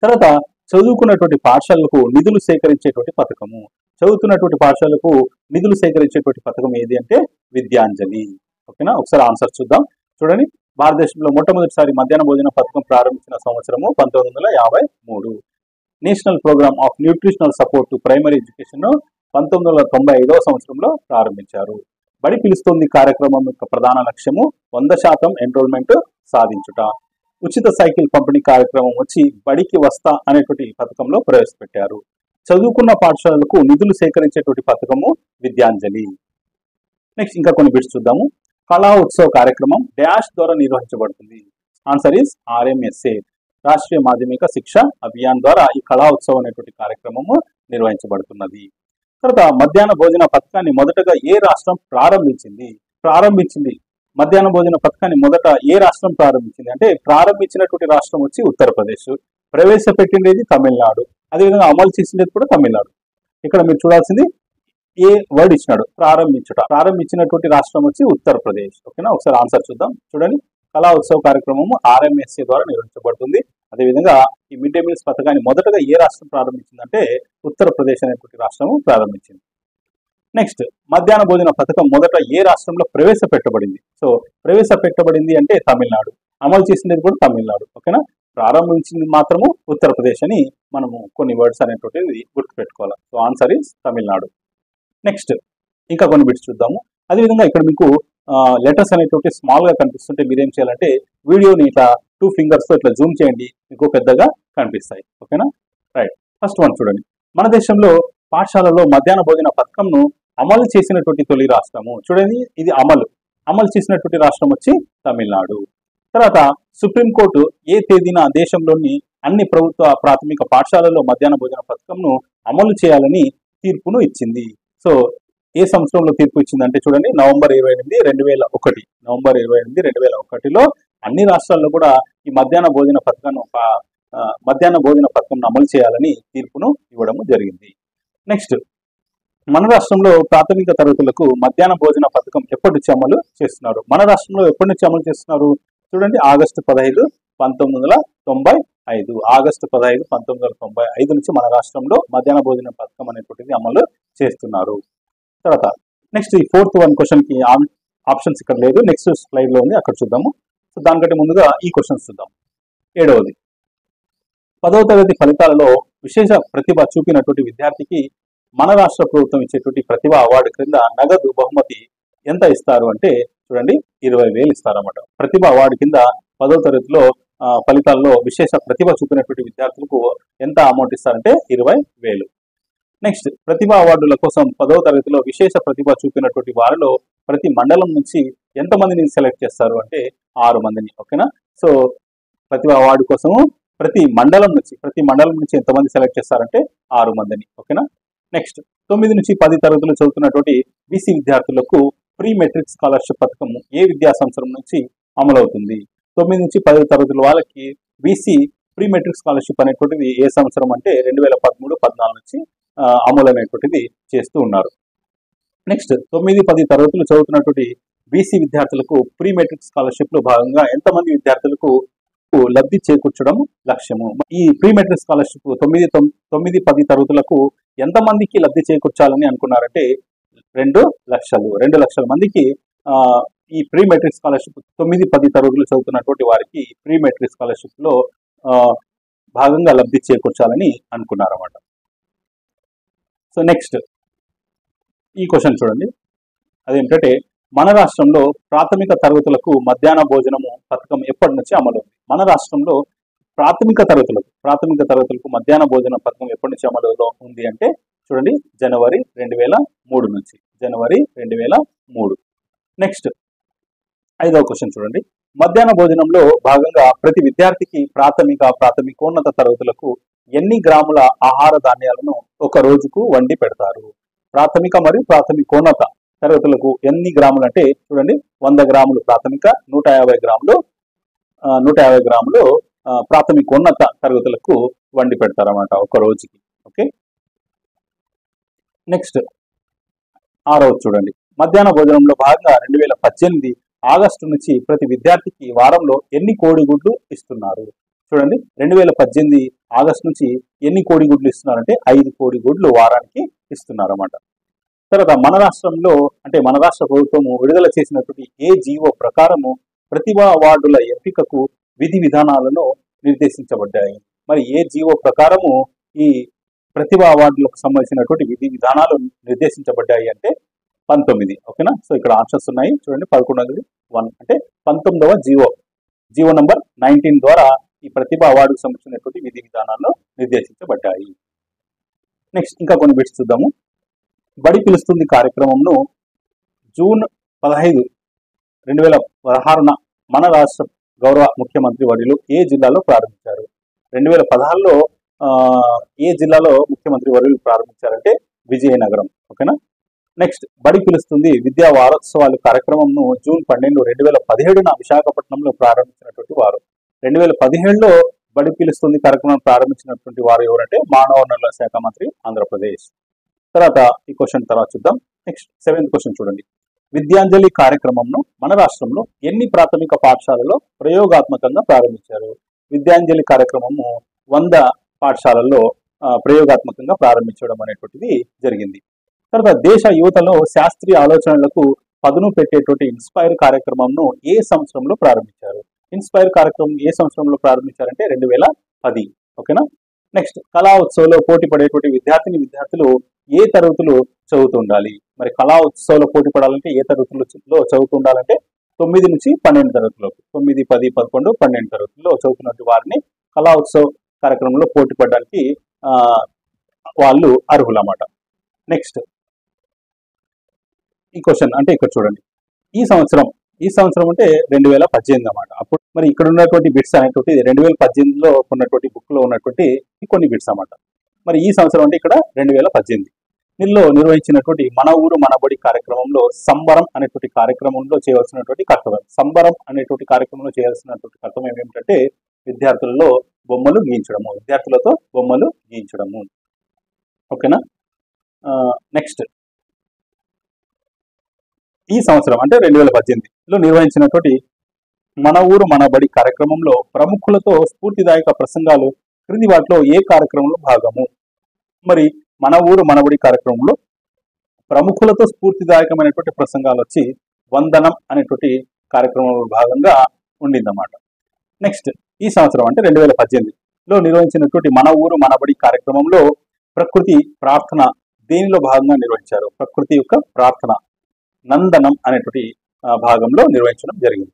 తర్వాత చదువుకున్నటువంటి పాఠశాలకు నిధులు సేకరించేటువంటి పథకము. చదువుతున్నటువంటి పాఠశాలకు నిధులు సేకరించేటువంటి పథకం ఏది అంటే విద్యాంజలి. ఓకేనా, ఒకసారి ఆన్సర్ చూద్దాం. చూడండి, భారతదేశంలో మొట్టమొదటిసారి మధ్యాహ్న భోజన పథకం ప్రారంభించిన సంవత్సరము 1953. National programme of nutritional support to primary education 1995వ సంవత్సరంలో ప్రారంభించారు. బడి పిలుస్తుంది కార్యక్రమం యొక్క ప్రధాన లక్ష్యము 100% ఎన్రోల్మెంట్ సాధించుట. ఉచిత సైకిల్ పంపిణీ కార్యక్రమం వచ్చి బడికి వస్తా అనేటువంటి పథకంలో ప్రవేశపెట్టారు. చదువుకున్న పాఠశాలలకు నిధులు సేకరించేటువంటి పథకము విద్యాంజలి. నెక్స్ట్ ఇంకా కొన్ని బిట్స్ చూద్దాము. కళా ఉత్సవ కార్యక్రమం డాష్ ద్వారా నిర్వహించబడుతుంది. ఆన్సర్ ఇస్ RMSA, రాష్ట్రీయ మాధ్యమిక శిక్ష అభియాన్ ద్వారా ఈ కళా ఉత్సవం అనేటువంటి కార్యక్రమము నిర్వహించబడుతున్నది. తర్వాత మధ్యాహ్న భోజన పథకాన్ని మొదటగా ఏ రాష్ట్రం ప్రారంభించింది? మధ్యాహ్న భోజన పథకాన్ని మొదట ఏ రాష్ట్రం ప్రారంభించింది అంటే ప్రారంభించినటువంటి రాష్ట్రం వచ్చి ఉత్తరప్రదేశ్, ప్రవేశపెట్టిండేది తమిళనాడు, అదేవిధంగా అమలు చేసిండేది కూడా తమిళనాడు. ఇక్కడ మీరు చూడాల్సింది ఏ వర్డ్ ఇచ్చినాడు, ప్రారంభించినటువంటి రాష్ట్రం వచ్చి ఉత్తరప్రదేశ్. ఓకేనా, ఒకసారి ఆన్సర్ చూద్దాం. చూడండి, కళా ఉత్సవ కార్యక్రమము RMSA ద్వారా నిర్వహించబడుతుంది. అదేవిధంగా ఈ మిడ్ డే మీల్స్ పథకాన్ని మొదటగా ఏ రాష్ట్రం ప్రారంభించిందంటే ఉత్తరప్రదేశ్ అనేటువంటి రాష్ట్రము ప్రారంభించింది. నెక్స్ట్, మధ్యాహ్న భోజన పథకం మొదట ఏ రాష్ట్రంలో ప్రవేశపెట్టబడింది? సో ప్రవేశపెట్టబడింది అంటే తమిళనాడు, అమలు చేసింది కూడా తమిళనాడు. ఓకేనా, ప్రారంభించింది మాత్రము ఉత్తరప్రదేశ్ అని మనము కొన్ని వర్డ్స్ అనేటువంటివి గుర్తుపెట్టుకోవాలి. So answer is Tamil Nadu. Next ఇంకా కొన్ని బిట్స్ చూద్దాము. అదేవిధంగా ఇక్కడ మీకు లెటర్స్ అనేటువంటి స్మాల్ గా కనిపిస్తుంటే మీరేం చేయాలంటే వీడియోని ఇట్లా 2 ఫింగర్స్ తో ఇట్లా జూమ్ చేయండి, మీకు పెద్దగా కనిపిస్తాయి. ఓకేనా, రైట్. ఫస్ట్ వన్ చూడండి, మన దేశంలో పాఠశాలలో మధ్యాహ్న భోజన పథకంను అమలు చేసినటువంటి తొలి రాష్ట్రము. చూడండి, ఇది అమలు చేసినటువంటి రాష్ట్రం వచ్చి తమిళనాడు. తర్వాత సుప్రీంకోర్టు ఏ తేదీన దేశంలోని అన్ని ప్రభుత్వ ప్రాథమిక పాఠశాలల్లో మధ్యాహ్న భోజన పథకంను అమలు చేయాలని తీర్పును ఇచ్చింది. సో ఏ సంవత్సరంలో తీర్పు ఇచ్చిందంటే చూడండి, నవంబర్ 28, 2001. నవంబర్ 28, 2001లో అన్ని రాష్ట్రాల్లో కూడా ఈ మధ్యాహ్న భోజన పథకంను అమలు చేయాలని తీర్పును ఇవ్వడం జరిగింది. నెక్స్ట్, మన రాష్ట్రంలో ప్రాథమిక తరగతులకు మధ్యాహ్న భోజన పథకం ఎప్పటి నుంచి అమలు చేస్తున్నారు? మన రాష్ట్రంలో ఎప్పటి నుంచి అమలు చేస్తున్నారు? చూడండి, ఆగస్టు 15, 1995. ఆగస్టు 15, 1995 నుంచి మన రాష్ట్రంలో మధ్యాహ్న భోజన పథకం అనేటువంటిది అమలు చేస్తున్నారు. తర్వాత నెక్స్ట్, ఈ 4th క్వశ్చన్ కి ఆప్షన్స్ ఇక్కడ లేదు, నెక్స్ట్ స్లైడ్ లో ఉంది, అక్కడ చూద్దాము. సో దానికంటే ముందుగా ఈ క్వశ్చన్స్ చూద్దాం. 7వది, 10వ తరగతి ఫలితాలలో విశేష ప్రతిభ చూపినటువంటి విద్యార్థికి మన రాష్ట్ర ప్రభుత్వం ఇచ్చేటువంటి ప్రతిభ అవార్డు క్రింద నగదు బహుమతి ఎంత ఇస్తారు అంటే చూడండి, 20,000 ఇస్తారన్నమాట. ప్రతిభ అవార్డు కింద 10వ తరగతిలో ఫలితాల్లో విశేష ప్రతిభ చూపినటువంటి విద్యార్థులకు ఎంత అమౌంట్ ఇస్తారంటే 20,000. నెక్స్ట్, ప్రతిభ అవార్డుల కోసం 10వ తరగతిలో విశేష ప్రతిభ చూపినటువంటి వారిలో ప్రతి మండలం నుంచి ఎంతమందిని సెలెక్ట్ చేస్తారు అంటే 6 మందిని. ఓకేనా? సో ప్రతిభ అవార్డు కోసము ప్రతి మండలం నుంచి ఎంతమంది సెలెక్ట్ చేస్తారంటే 6 మందిని. ఓకేనా? నెక్స్ట్, 9 నుంచి 10 తరగతులు చదువుతున్నటువంటి బీసీ విద్యార్థులకు ప్రీ మెట్రిక్ స్కాలర్షిప్ పథకం ఏ విద్యా సంవత్సరం నుంచి అమలవుతుంది? 9 నుంచి 10 తరగతుల వాళ్ళకి బీసీ ప్రీ మెట్రిక్ స్కాలర్షిప్ అనేటువంటిది ఏ సంవత్సరం అంటే 2013-14 నుంచి అమలు అనేటువంటిది చేస్తూ ఉన్నారు. నెక్స్ట్, 9, 10 తరగతులు చదువుతున్నటువంటి బీసీ విద్యార్థులకు ప్రీ మెట్రిక్ స్కాలర్షిప్ లో భాగంగా ఎంతమంది విద్యార్థులకు లబ్ధి చేకూర్చడం లక్ష్యము? ఈ ప్రీ మెట్రిక్ స్కాలర్షిప్ 9, 10 తరగతులకు ఎంతమందికి లబ్ధి చేకూర్చాలని అనుకున్నారంటే 2 లక్షల మందికి ఈ ప్రీ మెట్రిక్ స్కాలర్షిప్ 9, 10 తరగతులు చదువుతున్నటువంటి వారికి ప్రీ మెట్రిక్ స్కాలర్షిప్ లో భాగంగా లబ్ధి చేకూర్చాలని అనుకున్నారన్నమాట. సో నెక్స్ట్, ఈ క్వశ్చన్ చూడండి, అదేంటంటే మన రాష్ట్రంలో ప్రాథమిక తరగతులకు మధ్యాహ్న భోజనము పథకం ఎప్పటి నుంచి అమలు ఉంది? మన రాష్ట్రంలో ప్రాథమిక తరగతులకు మధ్యాహ్న భోజన పథకం ఎప్పటి నుంచి అమలులో ఉంది అంటే చూడండి, జనవరి 2003 నుంచి. జనవరి 2003. నెక్స్ట్, 5వ క్వశ్చన్ చూడండి, మధ్యాహ్న భోజనంలో భాగంగా ప్రతి విద్యార్థికి ప్రాథమికోన్నత తరగతులకు ఎన్ని గ్రాముల ఆహార ధాన్యాలను ఒక రోజుకు వండి పెడతారు? ప్రాథమిక మరియు ప్రాథమికోన్నత తరగతులకు ఎన్ని గ్రాములు అంటే చూడండి, 100 గ్రాములు ప్రాథమిక, 150 గ్రాములు ప్రాథమికోన్నత తరగతులకు వండి పెడతారన్నమాట ఒక రోజుకి. ఓకే. నెక్స్ట్, 6వది చూడండి, మధ్యాహ్న భోజనంలో భాగంగా 2018 ఆగస్టు నుంచి ప్రతి విద్యార్థికి వారంలో ఎన్ని కోడిగుడ్లు ఇస్తున్నారు? చూడండి, 2018 ఆగస్టు నుంచి ఎన్ని కోడిగుడ్లు ఇస్తున్నారంటే 5 కోడిగుడ్లు వారానికి ఇస్తున్నారన్నమాట. తర్వాత మన రాష్ట్రంలో అంటే మన రాష్ట్ర ప్రభుత్వము విడుదల చేసినటువంటి ఏ జీవో ప్రకారము ప్రతిభా అవార్డుల ఎంపికకు విధి విధానాలను నిర్దేశించబడ్డాయి? మరి ఏ జీవో ప్రకారము ఈ ప్రతిభా అవార్డులకు సంబంధించినటువంటి విధి విధానాలు నిర్దేశించబడ్డాయి అంటే 19. ఓకేనా? సో ఇక్కడ ఆప్షన్స్ ఉన్నాయి చూడండి, 11ది 1 అంటే 19వ జీవో నంబర్ 19 ద్వారా ఈ ప్రతిభా అవార్డుకు సంబంధించినటువంటి విధి విధానాలు నిర్దేశించబడ్డాయి. నెక్స్ట్, ఇంకా కొన్ని బిట్స్ చూద్దాము. బడి పిలుస్తుంది కార్యక్రమంను జూన్ 15, 2016న మన రాష్ట్ర గౌరవ ముఖ్యమంత్రి వర్యులు ఏ జిల్లాలో ప్రారంభించారు? 2016లో ఏ జిల్లాలో ముఖ్యమంత్రి వర్యులు ప్రారంభించారంటే విజయనగరం. ఓకేనా? నెక్స్ట్, బడి పిలుస్తుంది విద్యా వారోత్సవాలు కార్యక్రమంను జూన్ 12, 2017న విశాఖపట్నంలో ప్రారంభించినటువంటి వారు. 2017లో బడి పిలుస్తుంది కార్యక్రమం ప్రారంభించినటువంటి వారు ఎవరంటే మానవ వనరుల శాఖ మంత్రి, ఆంధ్రప్రదేశ్. తర్వాత ఈ క్వశ్చన్ తర్వాత చూద్దాం. నెక్స్ట్, 7th క్వశ్చన్ చూడండి, విద్యాంజలి కార్యక్రమంను మన రాష్ట్రంలో ఎన్ని ప్రాథమిక పాఠశాలలో ప్రయోగాత్మకంగా ప్రారంభించారు? విద్యాంజలి కార్యక్రమము 100 పాఠశాలల్లో ప్రయోగాత్మకంగా ప్రారంభించడం అనేటువంటిది జరిగింది. తర్వాత దేశ యువతలో శాస్త్రీయ ఆలోచనలకు పదును పెట్టేటువంటి ఇన్స్పైర్ కార్యక్రమంను ఏ సంవత్సరంలో ప్రారంభించారు? ఇన్స్పైర్ కార్యక్రమం ఏ సంవత్సరంలో ప్రారంభించారంటే 2010. ఓకేనా? నెక్స్ట్, కళా ఉత్సవంలో పోటీ పడేటువంటి విద్యార్థులు ఏ తరగతులు చదువుతూ ఉండాలి? మరి కళా ఉత్సవంలో పోటీ పడాలంటే ఏ తరగతుల్లో చదువుతూ ఉండాలంటే 9 నుంచి 12 తరగతులకు, 9, 10, 11, 12 తరగతుల్లో చదువుతున్నటువంటి వారిని కళా ఉత్సవ కార్యక్రమంలో పోటీ పడడానికి వాళ్ళు అర్హులన్నమాట. నెక్స్ట్, ఈ క్వశ్చన్ అంటే ఇక్కడ చూడండి, ఈ సంవత్సరం ఈ సంవత్సరం అంటే 2018 అన్నమాట. అప్పుడు మరి ఇక్కడ ఉన్నటువంటి బిట్స్ అనేటువంటి 2018లో ఉన్నటువంటి బుక్ లో ఉన్నటువంటి కొన్ని బిట్స్ అన్నమాట. మరి ఈ సంవత్సరం అంటే ఇక్కడ 2018 దీనిలో నిర్వహించినటువంటి మన ఊరు మన బడి కార్యక్రమంలో సంబరం అనేటువంటి కార్యక్రమంలో చేయవలసినటువంటి కర్తవ్యం. సంబరం అనేటువంటి కార్యక్రమంలో చేయాల్సినటువంటి కర్తవ్యం ఏమిటంటే విద్యార్థులతో బొమ్మలు గీయించడము. ఓకేనా. నెక్స్ట్ ఈ సంవత్సరం అంటే 2018లో నిర్వహించినటువంటి మన ఊరు మన బడి కార్యక్రమంలో ప్రముఖులతో స్ఫూర్తిదాయక ప్రసంగాలు క్రింది వాటిలో ఏ కార్యక్రమంలో భాగము? మరి మన ఊరు మన బడి కార్యక్రమంలో ప్రముఖులతో స్ఫూర్తిదాయకమైనటువంటి ప్రసంగాలు వచ్చి వందనం అనేటువంటి కార్యక్రమంలో భాగంగా ఉండిందన్నమాట. నెక్స్ట్ ఈ సంవత్సరం అంటే 2018లో నిర్వహించినటువంటి మన ఊరు మన బడి కార్యక్రమంలో ప్రకృతి ప్రార్థన దేనిలో భాగంగా నిర్వహించారు? ప్రకృతి యొక్క ప్రార్థన నందనం అనేటువంటి భాగంలో నిర్వహించడం జరిగింది.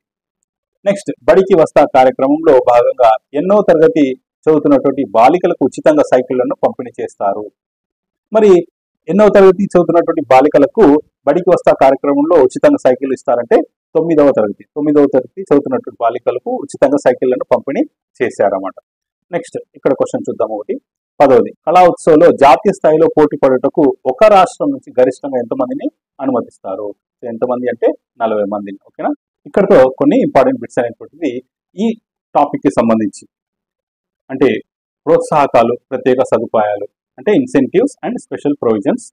నెక్స్ట్ బడికి వస్తా కార్యక్రమంలో భాగంగా ఎన్నో తరగతి చదువుతున్నటువంటి బాలికలకు ఉచితంగా సైకిళ్లను పంపిణీ చేస్తారు. మరి ఎన్నో తరగతి చదువుతున్నటువంటి బాలికలకు బడికి వస్తా కార్యక్రమంలో ఉచితంగా సైకిల్ ఇస్తారంటే 9వ తరగతి చదువుతున్నటువంటి బాలికలకు ఉచితంగా సైకిళ్లను పంపిణీ చేశారన్నమాట. నెక్స్ట్ ఇక్కడ క్వశ్చన్ చూద్దాం. ఒకటి 10వది కళా ఉత్సవంలో జాతీయ స్థాయిలో పోటీ పడుటకు ఒక రాష్ట్రం నుంచి గరిష్టంగా ఎంతమందిని అనుమతిస్తారు? ఎంతమంది అంటే 40 మందిని. ఓకేనా. ఇక్కడతో కొన్ని ఇంపార్టెంట్ బిట్స్ అనేటువంటిది ఈ టాపిక్ కి సంబంధించి అంటే ప్రోత్సాహకాలు, ప్రత్యేక సదుపాయాలు అంటే ఇన్సెంటివ్స్ అండ్ స్పెషల్ ప్రొవిజన్స్,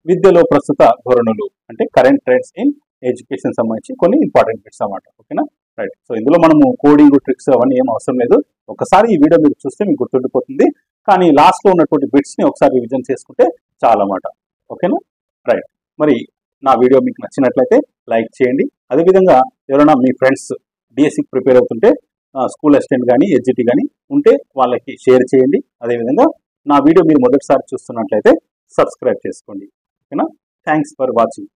విద్యలో ప్రస్తుత ధోరణులు అంటే కరెంట్ ట్రెండ్స్ ఇన్ ఎడ్యుకేషన్ సంబంధించి కొన్ని ఇంపార్టెంట్ బిట్స్ అన్నమాట. ఓకేనా. రైట్. సో ఇందులో మనము కోడింగ్ ట్రిక్స్ అవన్నీ ఏం అవసరం లేదు. ఒకసారి ఈ వీడియో మీరు చూస్తే మీకు గుర్తుండిపోతుంది. కానీ లాస్ట్ లో ఉన్నటువంటి బిట్స్ ని ఒకసారి రివిజన్ చేసుకుంటే చాలా అన్నమాట. ఓకేనా. రైట్. మరి నా వీడియో మీకు నచ్చినట్లయితే లైక్ చేయండి. అదేవిధంగా ఎవరైనా మీ ఫ్రెండ్స్ డిఎస్సికి ప్రిపేర్ అవుతుంటే స్కూల్ అసిస్టెంట్ కానీ ఎడ్జిటి కానీ ఉంటే వాళ్ళకి షేర్ చేయండి. అదేవిధంగా నా వీడియో మీరు మొదటిసారి చూస్తున్నట్లయితే సబ్స్క్రైబ్ చేసుకోండి. ఓకేనా. Thanks for watching.